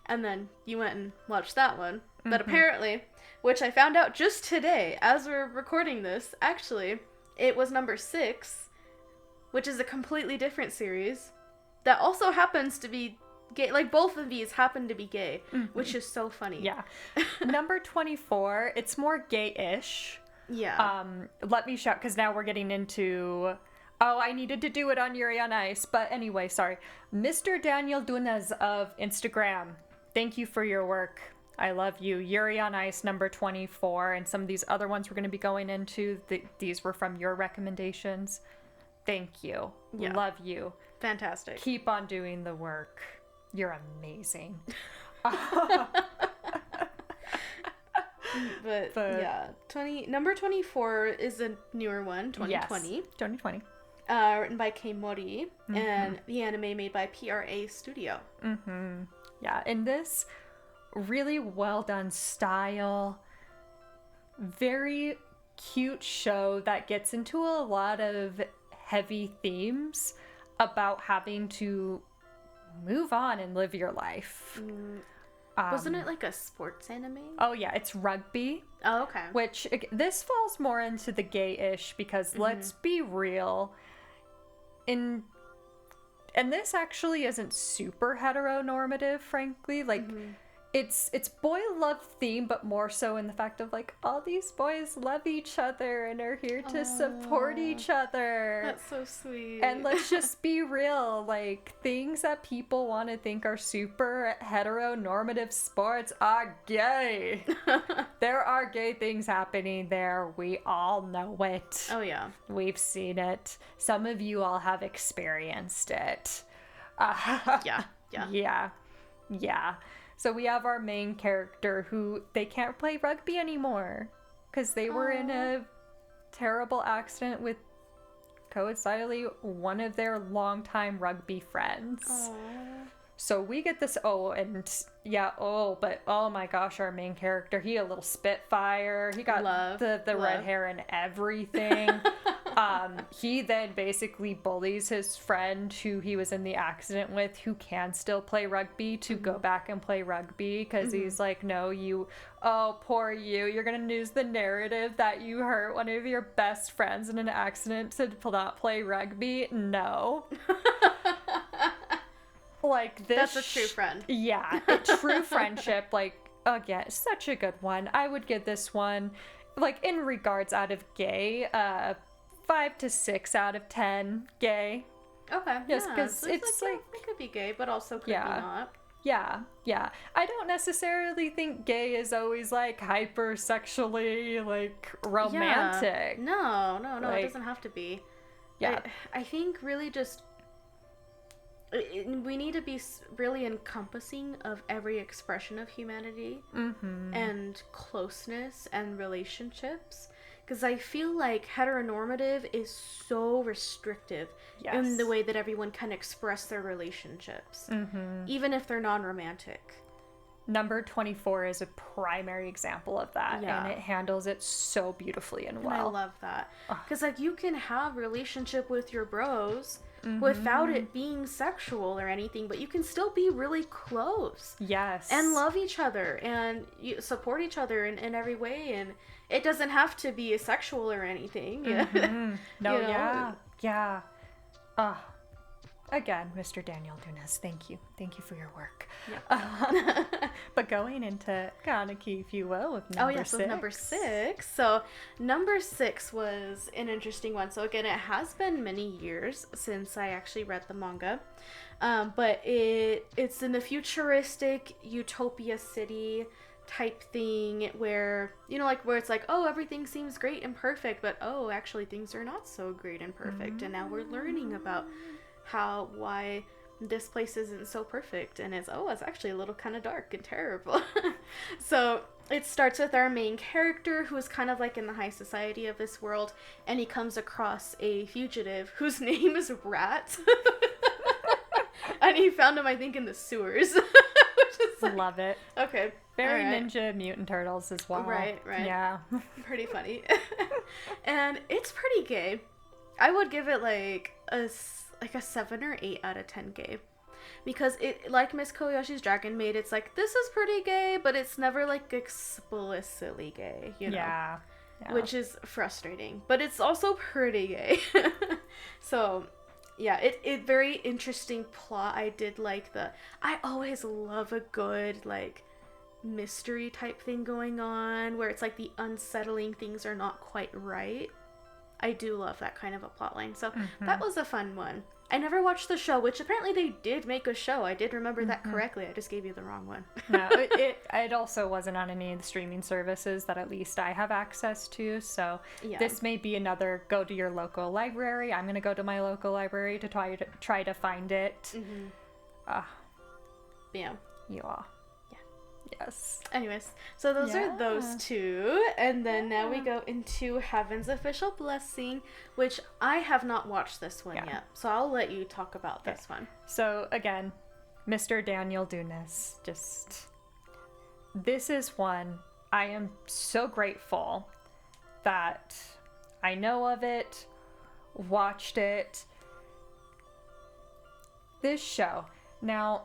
And then you went and watched that one. But apparently, which I found out just today, as we're recording this, actually, it was number 6, which is a completely different series that also happens to be gay. Like, both of these happen to be gay, which is so funny. Yeah. Number 24, it's more gay-ish. Yeah. Let me shout, because now we're getting into... Oh, I needed to do it on Yuri on Ice. But anyway, sorry. Mr. Daniel Dunez of Instagram. Thank you for your work. I love you. Yuri on Ice, number 24. And some of these other ones we're going to be going into, these were from your recommendations. Thank you. Yeah. Love you. Fantastic. Keep on doing the work. You're amazing. But yeah, number 24 is a newer one, 2020. Yes, 2020. Written by Gayboree, and the anime made by PRA Studio. Yeah, in this really well done style, very cute show that gets into a lot of heavy themes about having to move on and live your life. Wasn't it like a sports anime? Oh yeah, it's rugby. Oh, okay. Which, this falls more into the gay-ish because let's be real, and this actually isn't super heteronormative, frankly. Like, it's boy love theme, but more so in the fact of like, all these boys love each other and are here to support each other. That's so sweet. And let's just be real, like, things that people want to think are super heteronormative sports are gay. There are gay things happening there. We all know it. Oh yeah. We've seen it. Some of you all have experienced it. Yeah. So we have our main character who, they can't play rugby anymore because they were in a terrible accident with, coincidentally, one of their longtime rugby friends. So we get this, but oh my gosh, our main character, he a little spitfire. He got the red hair and everything. He then basically bullies his friend who he was in the accident with, who can still play rugby, to go back and play rugby, because he's like, no, poor you, you're gonna use the narrative that you hurt one of your best friends in an accident to not play rugby. No. Like, this... That's a true friend. Yeah, a true friendship. Like, again, such a good one. I would give this one, like, in regards out of gay, 5 to 6 out of 10 gay. Okay. Just because so it's like, it could be gay, but also could be not. Yeah. I don't necessarily think gay is always, like, hyper-sexually, like, romantic. Yeah. No, like, it doesn't have to be. Yeah. I think really just... we need to be really encompassing of every expression of humanity and closeness and relationships, because I feel like heteronormative is so restrictive in the way that everyone can express their relationships, even if they're non-romantic. Number 24 is a primary example of that, and it handles it so beautifully and well. And I love that, because like, you can have relationship with your bros, without it being sexual or anything, but you can still be really close. Yes. And love each other and you support each other in every way, and it doesn't have to be sexual or anything. No, yeah. Again, Mr. Daniel Dunas, thank you for your work. But going into Kaneki, if you will, with number 6. So number 6. So number 6 was an interesting one. So again, it has been many years since I actually read the manga, but it's in the futuristic utopia city type thing where, where it's like, oh, everything seems great and perfect, but oh, actually things are not so great and perfect, and now we're learning about why this place isn't so perfect, and it's actually a little kind of dark and terrible. So it starts with our main character, who is kind of like in the high society of this world, and he comes across a fugitive whose name is Rat. And he found him, I think, in the sewers. Love it. Okay. Very Ninja Mutant Turtles as well. Right. Yeah. Pretty funny. And it's pretty gay. I would give it like a 7 or 8 out of 10 gay. Because it, like Miss Kobayashi's Dragon Maid, it's like, this is pretty gay, but it's never like explicitly gay, Yeah. Which is frustrating. But it's also pretty gay. So, yeah, it very interesting plot. I did like I always love a good, like, mystery type thing going on, where it's like the unsettling things are not quite right. I do love that kind of a plotline. So that was a fun one. I never watched the show, which apparently they did make a show. I did remember that correctly. I just gave you the wrong one. No, it also wasn't on any of the streaming services that at least I have access to. So this may be another go to your local library. I'm going to go to my local library to try to find it. Yeah. You are. Yes. Anyways, so those are those two, and then now we go into Heaven's Official Blessing, which I have not watched this one yet, so I'll let you talk about this one. So again, Mr. Daniel Dunas, this is one I am so grateful that I know of it, watched it. This show, now,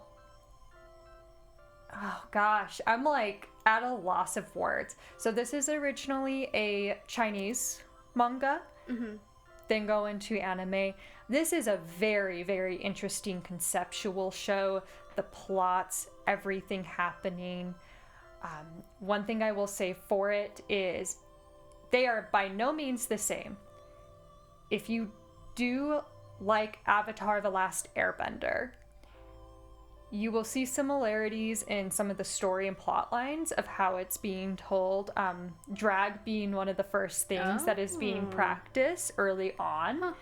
oh gosh, I'm like at a loss of words. So this is originally a Chinese manga, then go into anime. This is a very, very interesting conceptual show. The plots, everything happening. One thing I will say for it is they are by no means the same. If you do like Avatar: The Last Airbender, you will see similarities in some of the story and plot lines of how it's being told. Drag being one of the first things that is being practiced early on.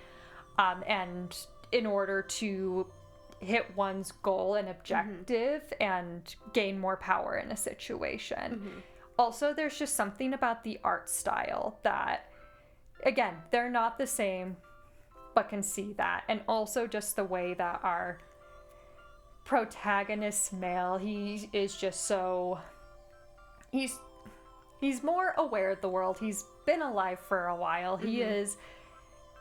And in order to hit one's goal and objective and gain more power in a situation. Also, there's just something about the art style that, again, they're not the same, but can see that. And also just the way that our protagonist male, he is just so, he's more aware of the world. He's been alive for a while. He is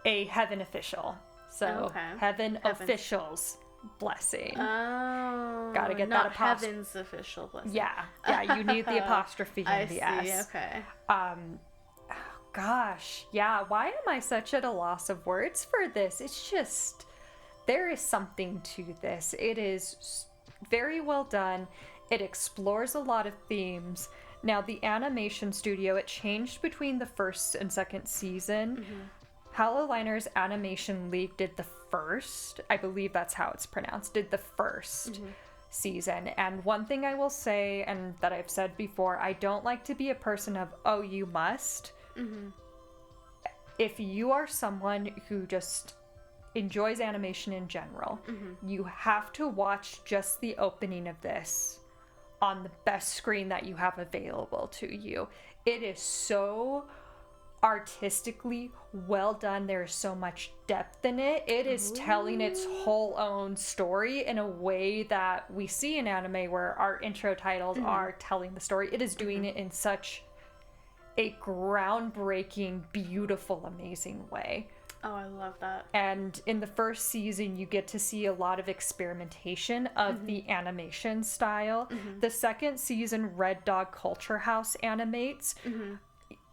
a heaven official. So heaven officials blessing. Oh, gotta get not that apostrophe. Heaven's official blessing. Yeah, you need the apostrophe and the S. Okay. Gosh, yeah, why am I such at a loss of words for this? It's just, there is something to this. It is very well done. It explores a lot of themes. Now, the animation studio, it changed between the first and second season. Hollow Liner's Animation League did the first, I believe that's how it's pronounced, did the first season. And one thing I will say, and that I've said before, I don't like to be a person of, oh, you must. If you are someone who just enjoys animation in general, you have to watch just the opening of this on the best screen that you have available to you. It is so artistically well done. There is so much depth in it. It is telling its whole own story in a way that we see in anime where our intro titles are telling the story. It is doing it in such a groundbreaking, beautiful, amazing way. Oh, I love that. And in the first season, you get to see a lot of experimentation of the animation style. The second season, Red Dog Culture House animates.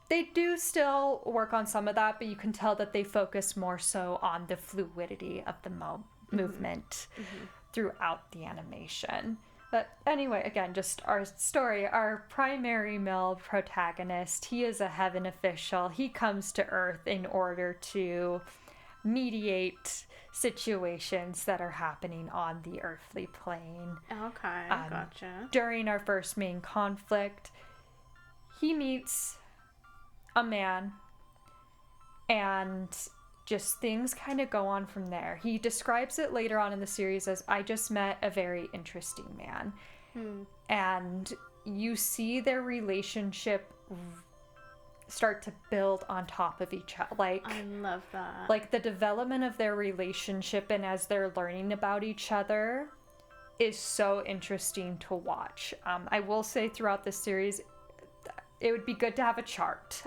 They do still work on some of that, but you can tell that they focus more so on the fluidity of the movement throughout the animation. But anyway, again, just our story, our primary male protagonist, he is a heaven official. He comes to Earth in order to mediate situations that are happening on the earthly plane. Okay, gotcha. During our first main conflict, he meets a man, and just things kind of go on from there. He describes it later on in the series as, I just met a very interesting man. And you see their relationship start to build on top of each other. Like, I love that. Like, the development of their relationship and as they're learning about each other is so interesting to watch. I will say throughout this series, it would be good to have a chart,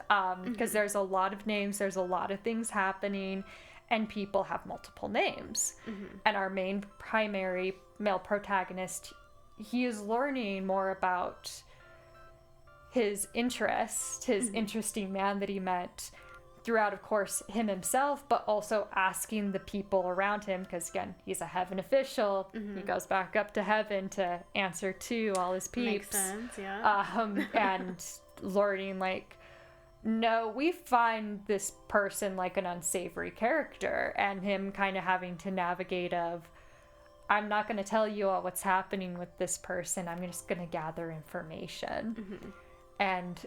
because there's a lot of names, there's a lot of things happening, and people have multiple names. And our main primary male protagonist, he is learning more about his interest, his interesting man that he met throughout, of course, him himself, but also asking the people around him, because again, he's a heaven official. He goes back up to heaven to answer to all his peeps. Makes sense, yeah. And learning, like, no, we find this person like an unsavory character, and him kind of having to navigate of, I'm not going to tell you all what's happening with this person, I'm just going to gather information. And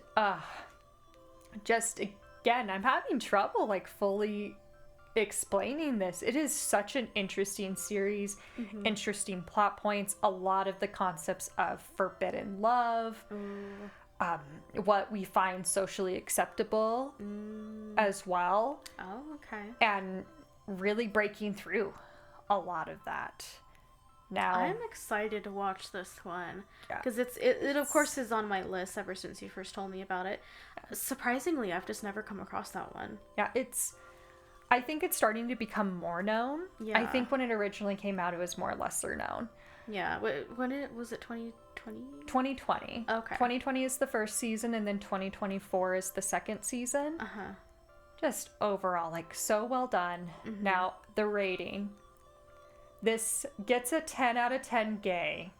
just again, I'm having trouble like fully explaining this. It is such an interesting series, interesting plot points, a lot of the concepts of forbidden love, what we find socially acceptable as well. Oh, okay. And really breaking through a lot of that. Now, I'm excited to watch this one because it of course is on my list ever since you first told me about it. Surprisingly, I've just never come across that one. Yeah, I think it's starting to become more known. Yeah. I think when it originally came out, it was more lesser known. Yeah. When was it 2020? 2020. Okay. 2020 is the first season, and then 2024 is the second season. Just overall, like, so well done. Now, the rating. This gets a 10 out of 10 gay,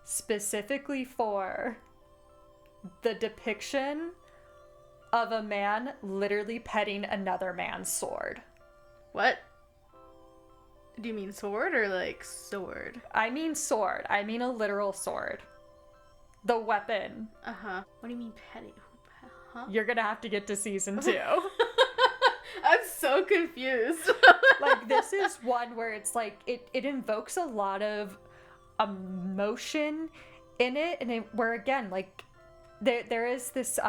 specifically for the depiction of a man literally petting another man's sword. What? Do you mean sword or like sword? I mean sword. I mean a literal sword. The weapon. What do you mean petting? Huh? You're gonna have to get to season 2. I'm so confused. Like, this is one where it's like, it invokes a lot of emotion in it, and where again, like, there is this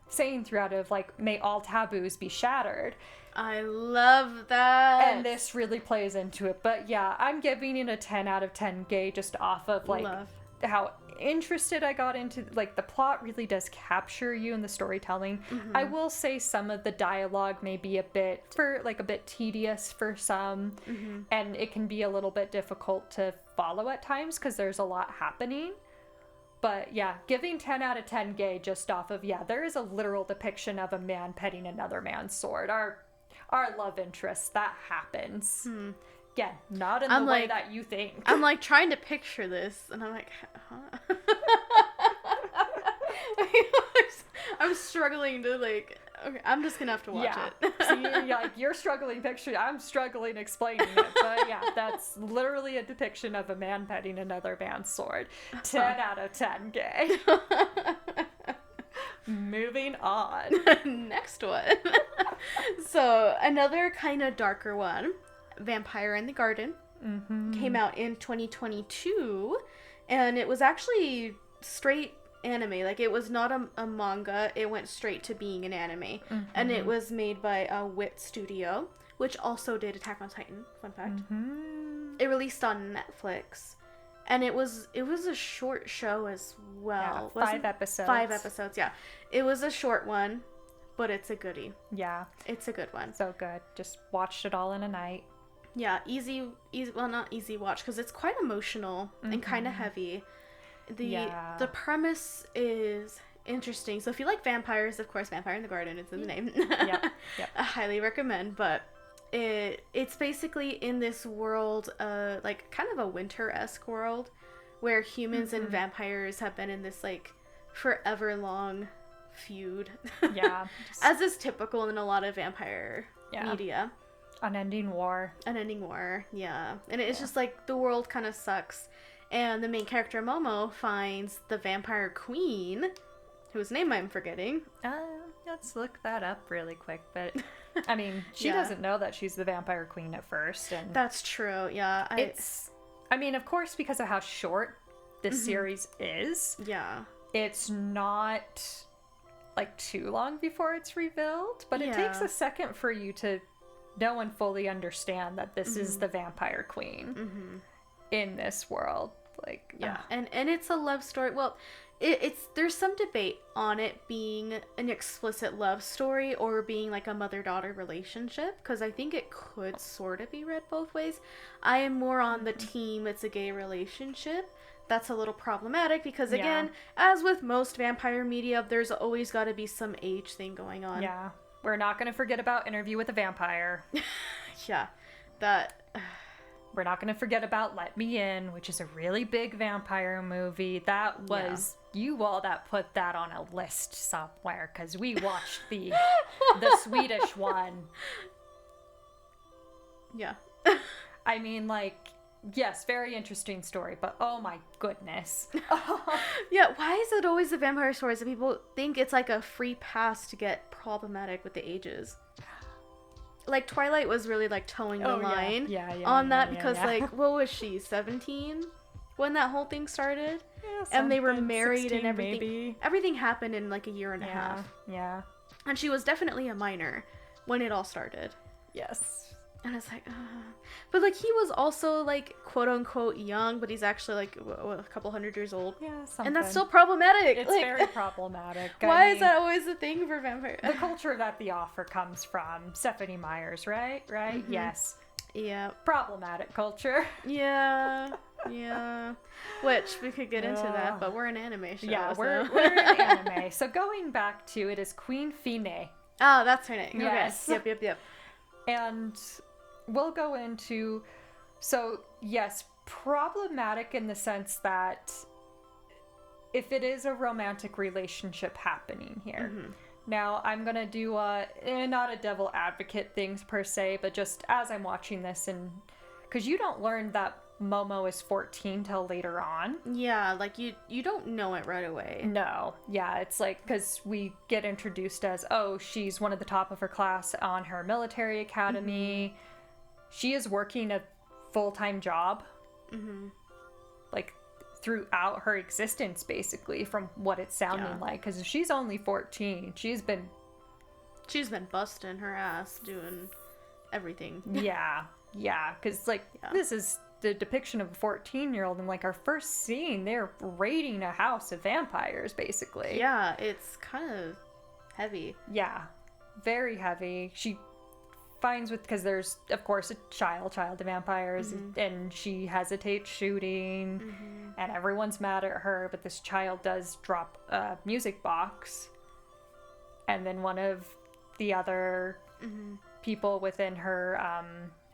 saying throughout of like, may all taboos be shattered. I love that. And this really plays into it. But yeah, I'm giving it a 10 out of 10 gay just off of like how interested I got into, like, the plot really does capture you in the storytelling. I will say some of the dialogue may be a bit tedious for some, and it can be a little bit difficult to follow at times because there's a lot happening. But yeah, giving 10 out of 10 gay just off of, there is a literal depiction of a man petting another man's sword. Our love interest, that happens. Again, not in the way that you think. I'm like trying to picture this, and I'm like, huh? I'm struggling to like. Okay, I'm just gonna have to watch it. See, you're struggling picturing. I'm struggling explaining it. But yeah, that's literally a depiction of a man petting another man's sword. 10 out of 10 gay. Moving on. Next one. So another kind of darker one. Vampire in the Garden came out in 2022, and it was actually straight anime. Like, it was not a manga, it went straight to being an anime. And it was made by Wit Studio, which also did Attack on Titan, fun fact. It released on Netflix, and it was a short show as well. 5 episodes. 5 episodes, yeah. It was a short one, but it's a goodie. Yeah. It's a good one. So good. Just watched it all in a night. Yeah, easy. Well, not easy watch because it's quite emotional and kind of heavy. The premise is interesting. So if you like vampires, of course, Vampire in the Garden is in the name. Yep. I highly recommend. But it's basically in this world, like kind of a winter-esque world, where humans and vampires have been in this like forever long feud. Yeah. As is typical in a lot of vampire media. Unending war. Yeah. And it's just like the world kind of sucks. And the main character, Momo, finds the vampire queen, whose name I'm forgetting. Let's look that up really quick. But, I mean, she doesn't know that she's the vampire queen at first. And that's true, yeah. I mean, of course, because of how short this series is. Yeah. It's not, like, too long before it's revealed. But it takes a second for you to know and fully understand that this is the vampire queen in this world. Like, and it's a love story. Well, it's there's some debate on it being an explicit love story or being like a mother-daughter relationship, because I think it could sort of be read both ways. I am more on the team it's a gay relationship. That's a little problematic because, again, as with most vampire media, there's always got to be some age thing going on. Yeah. We're not going to forget about Interview with a Vampire. We're not going to forget about Let Me In, which is a really big vampire movie. That was you all that put that on a list somewhere, because we watched the Swedish one. Yeah. I mean, like, yes, very interesting story, but oh my goodness. Yeah, why is it always the vampire stories that people think it's like a free pass to get problematic with the ages? Like, Twilight was really, like, towing the line on that because, like, what was she, 17 when that whole thing started? Yeah, and they were married 16, and everything. Maybe. Everything happened in, like, a year and a half. Yeah. And she was definitely a minor when it all started. Yes. And it's like, but, like, he was also, like, quote-unquote young, but he's actually, like, a couple hundred years old. Yeah, something. And that's still problematic. It's like, very problematic. Why is that always a thing for vampires? The culture that The Offer comes from. Stephanie Meyer's, right? Mm-hmm. Yes. Yeah. Problematic culture. Yeah. Which, we could get into that, but we're an anime show. Yeah, we're an anime. So going back to it is Queen Fine. Oh, that's her name. Yes. Okay. Yep. And we'll go into, so yes, problematic in the sense that if it is a romantic relationship happening here. Now, I'm going to do not a devil advocate things per se, but just as I'm watching this, and because you don't learn that Momo is 14 till later on. Yeah, like you don't know it right away. No. Yeah, it's like, because we get introduced as, oh, she's one of the top of her class on her military academy. She is working a full-time job. Like, throughout her existence, basically, from what it's sounding like. Because if she's only 14, she's been busting her ass doing everything. Yeah, because, like, this is the depiction of a 14-year-old, and, like, our first scene, they're raiding a house of vampires, basically. Yeah, it's kind of heavy. Yeah, very heavy. She finds because there's, of course, a child of vampires, and she hesitates shooting, and everyone's mad at her, but this child does drop a music box, and then one of the other people within her,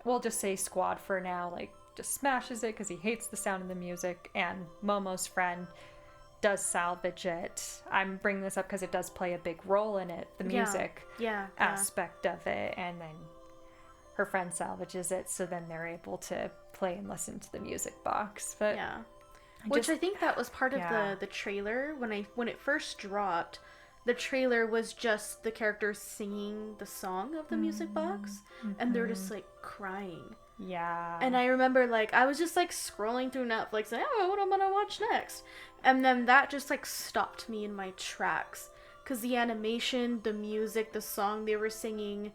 we'll just say squad for now, like, just smashes it because he hates the sound of the music, and Momo's friend does salvage it. I'm bringing this up because it does play a big role in it, the music aspect of it, and then her friend salvages it, so then they're able to play and listen to the music box. But which I think that was part of the trailer when it first dropped. The trailer was just the characters singing the song of the music box, and they're just like crying. Yeah. And I remember, like, I was just, like, scrolling through Netflix and, what am I gonna watch next? And then that just, like, stopped me in my tracks. Because the animation, the music, the song they were singing,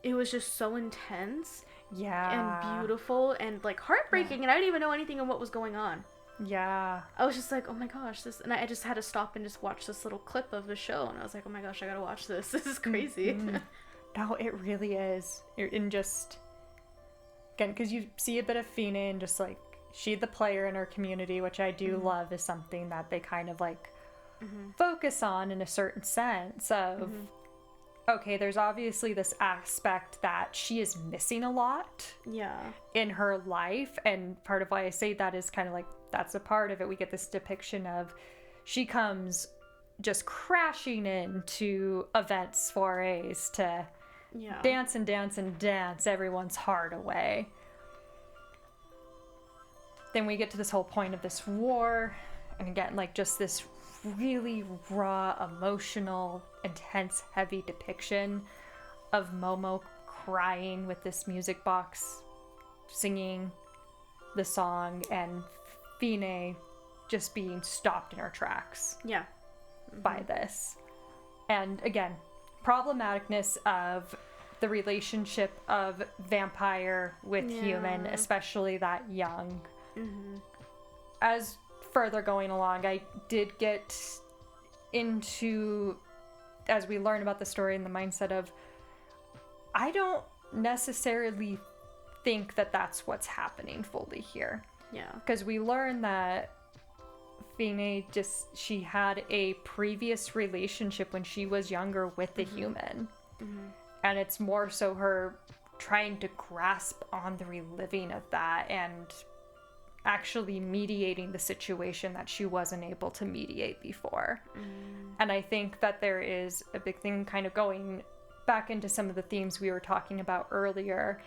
it was just so intense. Yeah. And beautiful and, like, heartbreaking. And I didn't even know anything of what was going on. Yeah. I was just like, oh my gosh, this, and I just had to stop and just watch this little clip of the show, and I was like, oh my gosh, I gotta watch this. This is crazy. Mm-hmm. No, it really is. In just, again, because you see a bit of Fine and just like, she the player in her community, which I do love, is something that they kind of like focus on in a certain sense of, okay, there's obviously this aspect that she is missing a lot in her life. And part of why I say that is kind of like, that's a part of it. We get this depiction of she comes just crashing into events, forays to dance and dance and dance everyone's heart away. Then we get to this whole point of this war. And again, like just this really raw, emotional, intense, heavy depiction of Momo crying with this music box, singing the song, and Fine just being stopped in her tracks by this. And again, problematicness of the relationship of vampire with human, especially that young. As further going along, I did get into, as we learn about the story, in the mindset of, I don't necessarily think that that's what's happening fully here. Yeah. Because we learn that Fine she had a previous relationship when she was younger with the human. And it's more so her trying to grasp on the reliving of that and actually mediating the situation that she wasn't able to mediate before. And I think that there is a big thing kind of going back into some of the themes we were talking about earlier.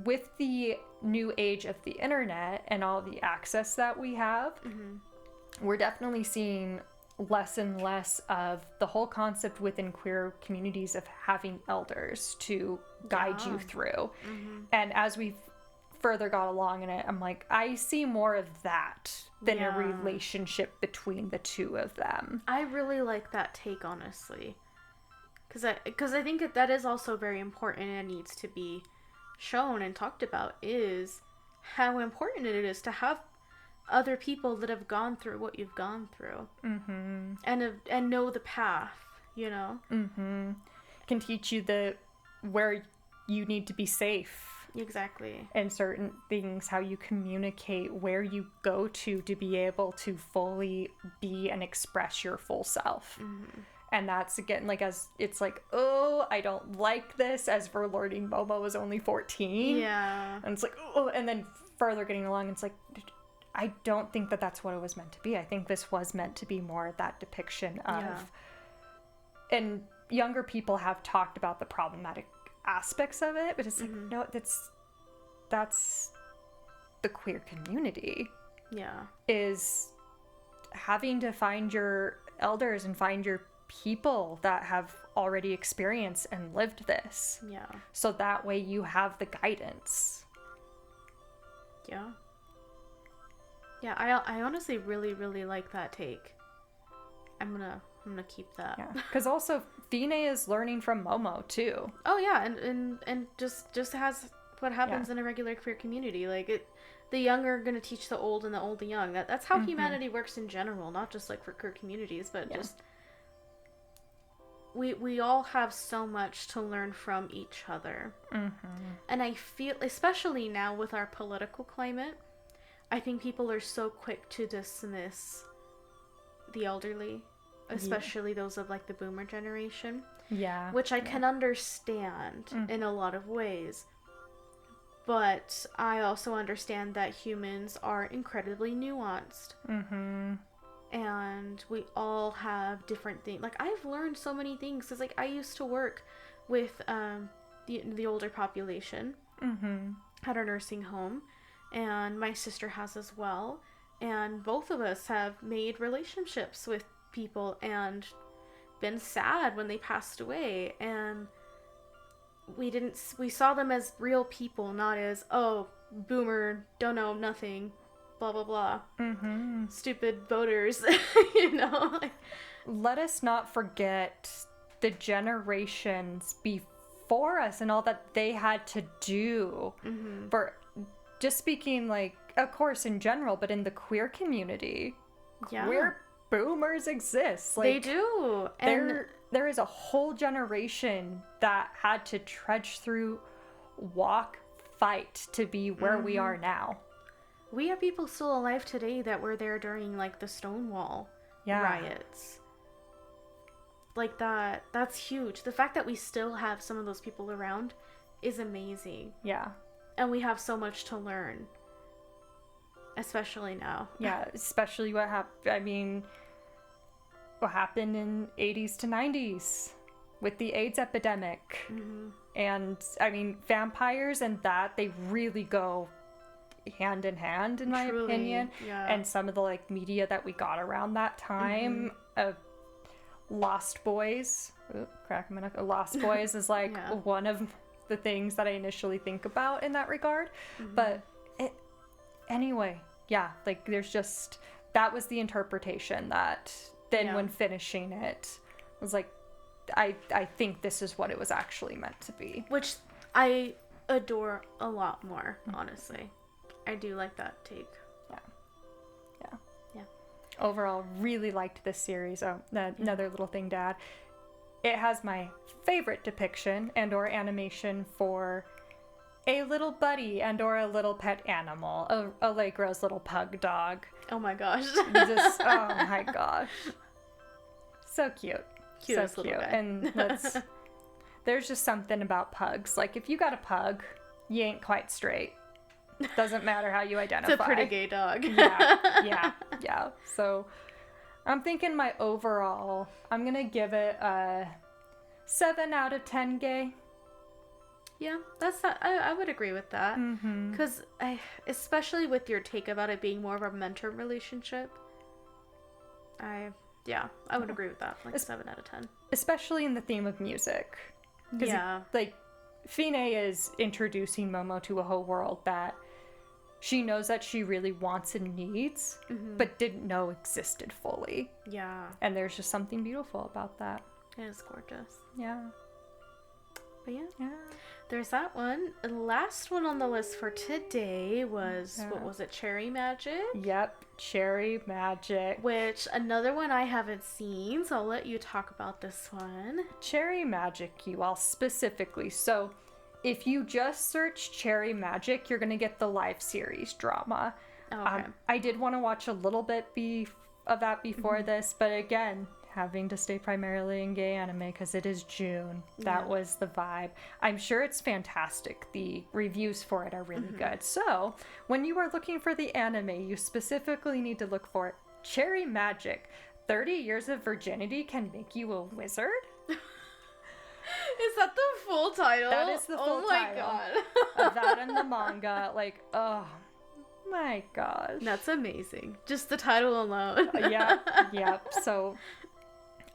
With the new age of the internet and all the access that we have, we're definitely seeing less and less of the whole concept within queer communities of having elders to guide you through. And as we've further got along in it, I'm like, I see more of that than a relationship between the two of them. I really like that take, honestly, because I think that is also very important and needs to be shown and talked about, is how important it is to have other people that have gone through what you've gone through, and know the path, you know. Can teach you where you need to be safe. Exactly. And certain things, how you communicate, where you go to be able to fully be and express your full self. And that's, again, like, as it's like, oh, I don't like this, as we're learning Momo was only 14. Yeah. And it's like, oh, and then further getting along, it's like, I don't think that that's what it was meant to be. I think this was meant to be more that depiction of, and younger people have talked about the problematic aspects of it, but it's like, no, that's the queer community. Is having to find your elders and find your people that have already experienced and lived this. So that way you have the guidance. I honestly really, really like that take. I'm gonna keep that. Because also Fine is learning from Momo too. Oh yeah, and just has what happens in a regular queer community. Like, the young are gonna teach the old and the old the young. That's how humanity works in general, not just like for queer communities, but just we all have so much to learn from each other. And I feel, especially now with our political climate, I think people are so quick to dismiss the elderly, especially those of like the boomer generation. Which I can understand in a lot of ways. But I also understand that humans are incredibly nuanced. And we all have different things. Like, I've learned so many things, because like I used to work with the older population at our nursing home, and my sister has as well. And both of us have made relationships with people and been sad when they passed away, and we saw them as real people, not as, oh, boomer, don't know nothing, blah blah blah, stupid voters. You know, let us not forget the generations before us and all that they had to do. For just speaking like of course, in general, but in the queer community, Yeah. queer boomers exist. They do. And There is a whole generation that had to trudge through, walk, fight to be where we are now. we have people still alive today that were there during, like, the Stonewall riots. Like, that's huge. The fact that we still have some of those people around is amazing. Yeah. And we have so much to learn. Especially now. Yeah, especially what happened in 80s to 90s with the AIDS epidemic. Mm-hmm. And, I mean, vampires and that, they really go hand in hand, in my opinion. Yeah. And some of the, like, media that we got around that time, Lost Boys, Lost Boys is, like, one of the things that I initially think about in that regard. But anyway, yeah, like, there's just, that was the interpretation that then when finishing it was like, I think this is what it was actually meant to be. Which I adore a lot more, honestly. I do like that take. Yeah. Overall, really liked this series. Oh, another little thing to add. It has my favorite depiction and or animation for a little buddy and or a little pet animal. Allegra's little pug dog. Oh my gosh. Just, oh my gosh. So cute. Cutest so little cute. guy. And there's just something about pugs. Like, if you got a pug, you ain't quite straight. Doesn't matter how you identify. It's a pretty gay dog. yeah. So I'm thinking my overall, I'm going to give it a 7 out of 10 gay. Yeah, that's not, I would agree with that. Because especially with your take about it being more of a mentor relationship, I would agree with that. Like 7 out of 10. Especially in the theme of music. Yeah. Fine is introducing Momo to a whole world that she knows that she really wants and needs, but didn't know existed fully. Yeah. And there's just something beautiful about that. It is gorgeous. Yeah. But yeah. There's that one. The last one on the list for today was, what was it, Cherry Magic? Yep, Cherry Magic. Which, another one I haven't seen, so I'll let you talk about this one. Cherry Magic, you all, specifically. So, if you just search Cherry Magic, you're going to get the live series drama. Okay. I did want to watch a little bit of that before this, but again, having to stay primarily in gay anime because it is June. That was the vibe. I'm sure it's fantastic. The reviews for it are really good. So, when you are looking for the anime, you specifically need to look for Cherry Magic. 30 years of virginity can make you a wizard? Is that the full title? That is the full title. Oh my god. Of that in the manga. Like, oh my gosh. That's amazing. Just the title alone. Yep. So,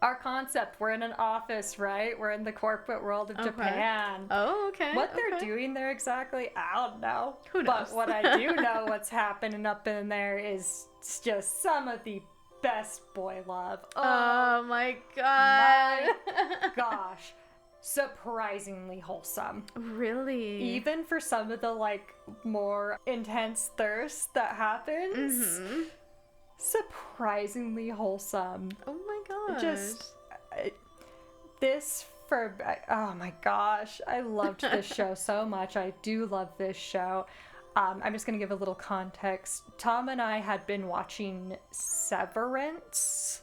our concept, we're in an office, right? We're in the corporate world of Japan. Oh, okay. What they're doing there exactly, I don't know. Who knows? But what I do know what's happening up in there is just some of the best boy love. Oh my god. My gosh. Surprisingly wholesome. Really? Even for some of the, like, more intense thirst that happens. Surprisingly wholesome. Oh my gosh. Just oh my gosh, I loved this show so much. I do love this show. I'm just gonna give a little context. Tom and I had been watching Severance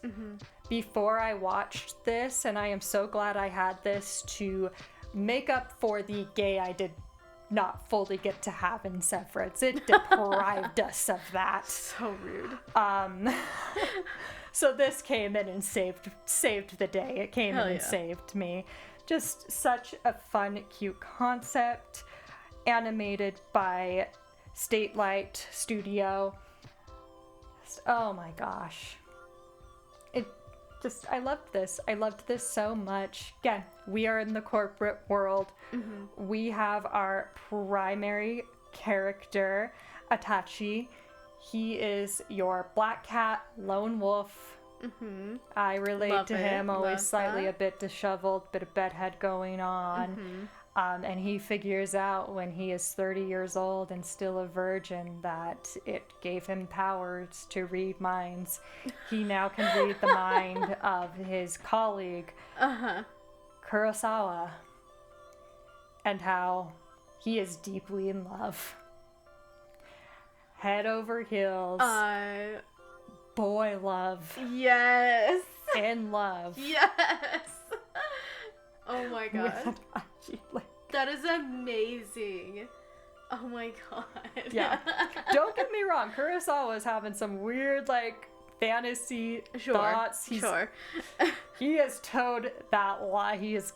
before I watched this, and I am so glad I had this to make up for the gay I did not fully get to have in Severance. It deprived us of that. So rude. So this came in and saved the day. It came in and saved me. Just such a fun, cute concept. Animated by Statelight Studio. Oh my gosh. I loved this. I loved this so much. Again, we are in the corporate world. We have our primary character, Itachi. He is your black cat, lone wolf. I relate to him, always slightly a bit disheveled, bit of bedhead going on. And he figures out when he is 30 years old and still a virgin that it gave him powers to read minds. He now can read the mind of his colleague, Kurosawa, and how he is deeply in love. Head over heels. Boy love. Yes. In love. Yes. Oh my god. With that is amazing. Oh my god. Yeah. Don't get me wrong. Kurosawa was having some weird, like, fantasy thoughts. He has towed that line. He has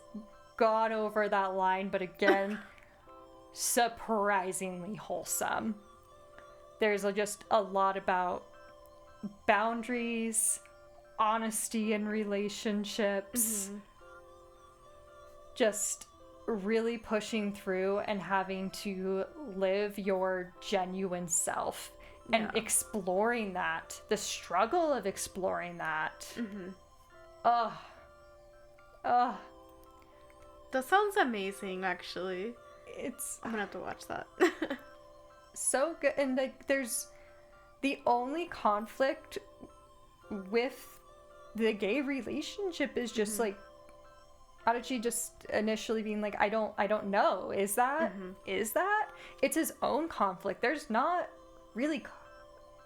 gone over that line, but again, surprisingly wholesome. There's just a lot about boundaries, honesty in relationships, just really pushing through and having to live your genuine self and exploring that, the struggle of exploring that. That sounds amazing, actually. I'm gonna have to watch that. So good. And like, there's the only conflict with the gay relationship is just like Adachi just initially being like, I don't know. Is that? It's his own conflict. There's not really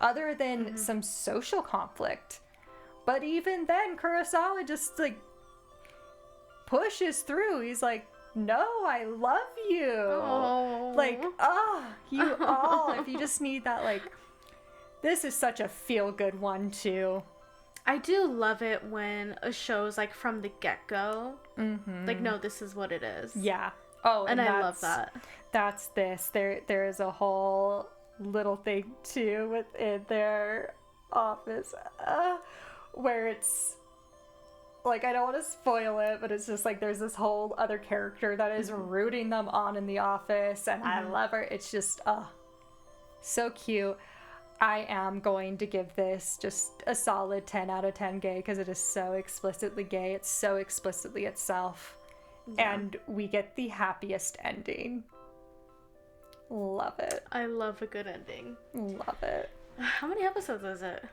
other than some social conflict. But even then, Kurosawa just like pushes through. He's like, no, I love you. Oh. Like, you all. If you just need that, like, this is such a feel-good one, too. I do love it when a show's, like, from the get-go. Like, no, this is what it is. Yeah. Oh, and I love that. That's this. There is a whole little thing, too, within their office, where it's, like, I don't want to spoil it, but it's just like there's this whole other character that is rooting them on in the office, and I love her. It's just, so cute. I am going to give this just a solid 10 out of 10 gay because it is so explicitly gay. It's so explicitly itself. Yeah. And we get the happiest ending. Love it. I love a good ending. Love it. How many episodes is it?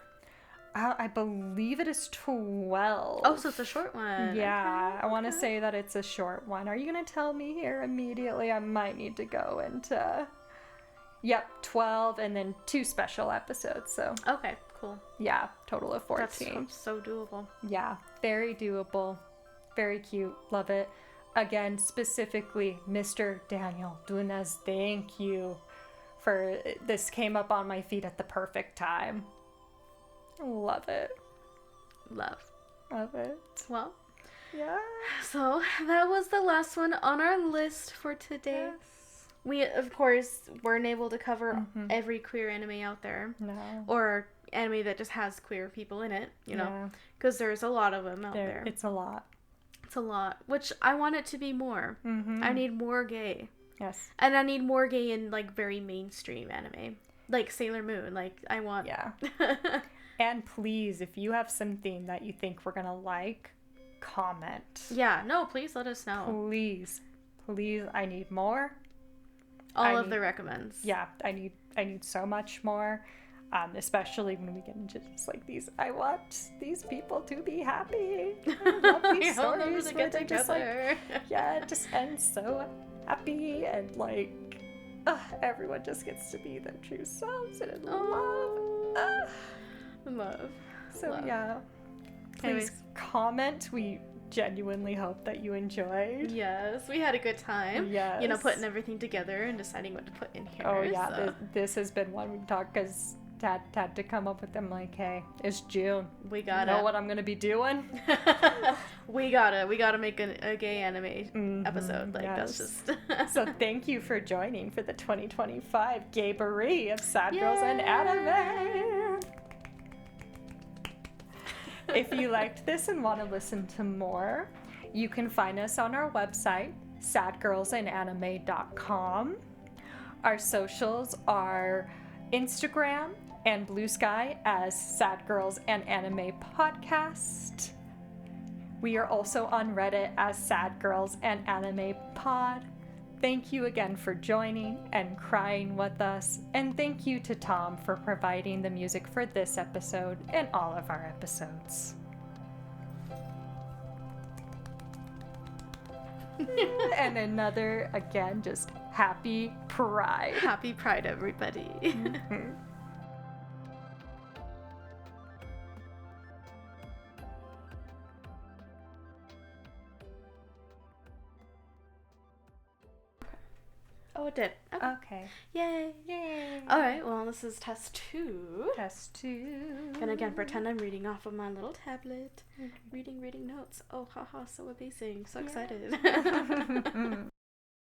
I believe it is 12. Oh, so it's a short one. Yeah, okay. I want to say that it's a short one. Are you going to tell me here immediately? I might need to go into... Yep, 12 and then 2 special episodes, so... Okay, cool. Yeah, total of 14. That's so doable. Yeah, very doable. Very cute. Love it. Again, specifically, Mr. Daniel Dunas, thank you for... This came up on my feed at the perfect time. Love it. Love it. Well, yeah. So that was the last one on our list for today. Yes. We, of course, weren't able to cover every queer anime out there. No. Or anime that just has queer people in it, you know? Because there's a lot of them out there. It's a lot. It's a lot. Which I want it to be more. I need more gay. Yes. And I need more gay in, like, very mainstream anime. Like Sailor Moon. Like, I want... Yeah. And please, if you have something that you think we're gonna like, comment. Yeah, no, please let us know. Please, I need more. All of the recommends. Yeah, I need so much more. Especially when we get into just like these. I want these people to be happy. I love these stories where they just like, it just ends so happy and like everyone just gets to be their true selves and in love. Love. So love. Yeah. Please comment. We genuinely hope that you enjoyed. Yes, we had a good time. Yes. You know, putting everything together and deciding what to put in here. Oh yeah, so. This has been one we've talked because Dad had to come up with them like, hey, it's June. We gotta know what I'm gonna be doing. we gotta make a gay anime episode. Like that's just. So thank you for joining for the 2025 Gayboree of Sad Girls and Anime. If you liked this and want to listen to more, you can find us on our website, sadgirlsandanime.com. Our socials are Instagram and Blue Sky as Sad Girls and Anime Podcast. We are also on Reddit as Sad Girls and Anime Pod. Thank you again for joining and crying with us, and thank you to Tom for providing the music for this episode and all of our episodes. And another, again, just happy Pride. Happy Pride, everybody. Mm-hmm. Oh, it did. Okay. Yay. Yay. All right, well, this is test 2. Test 2. And again, pretend I'm reading off of my little tablet. Reading notes. Oh, haha, so amazing. So excited.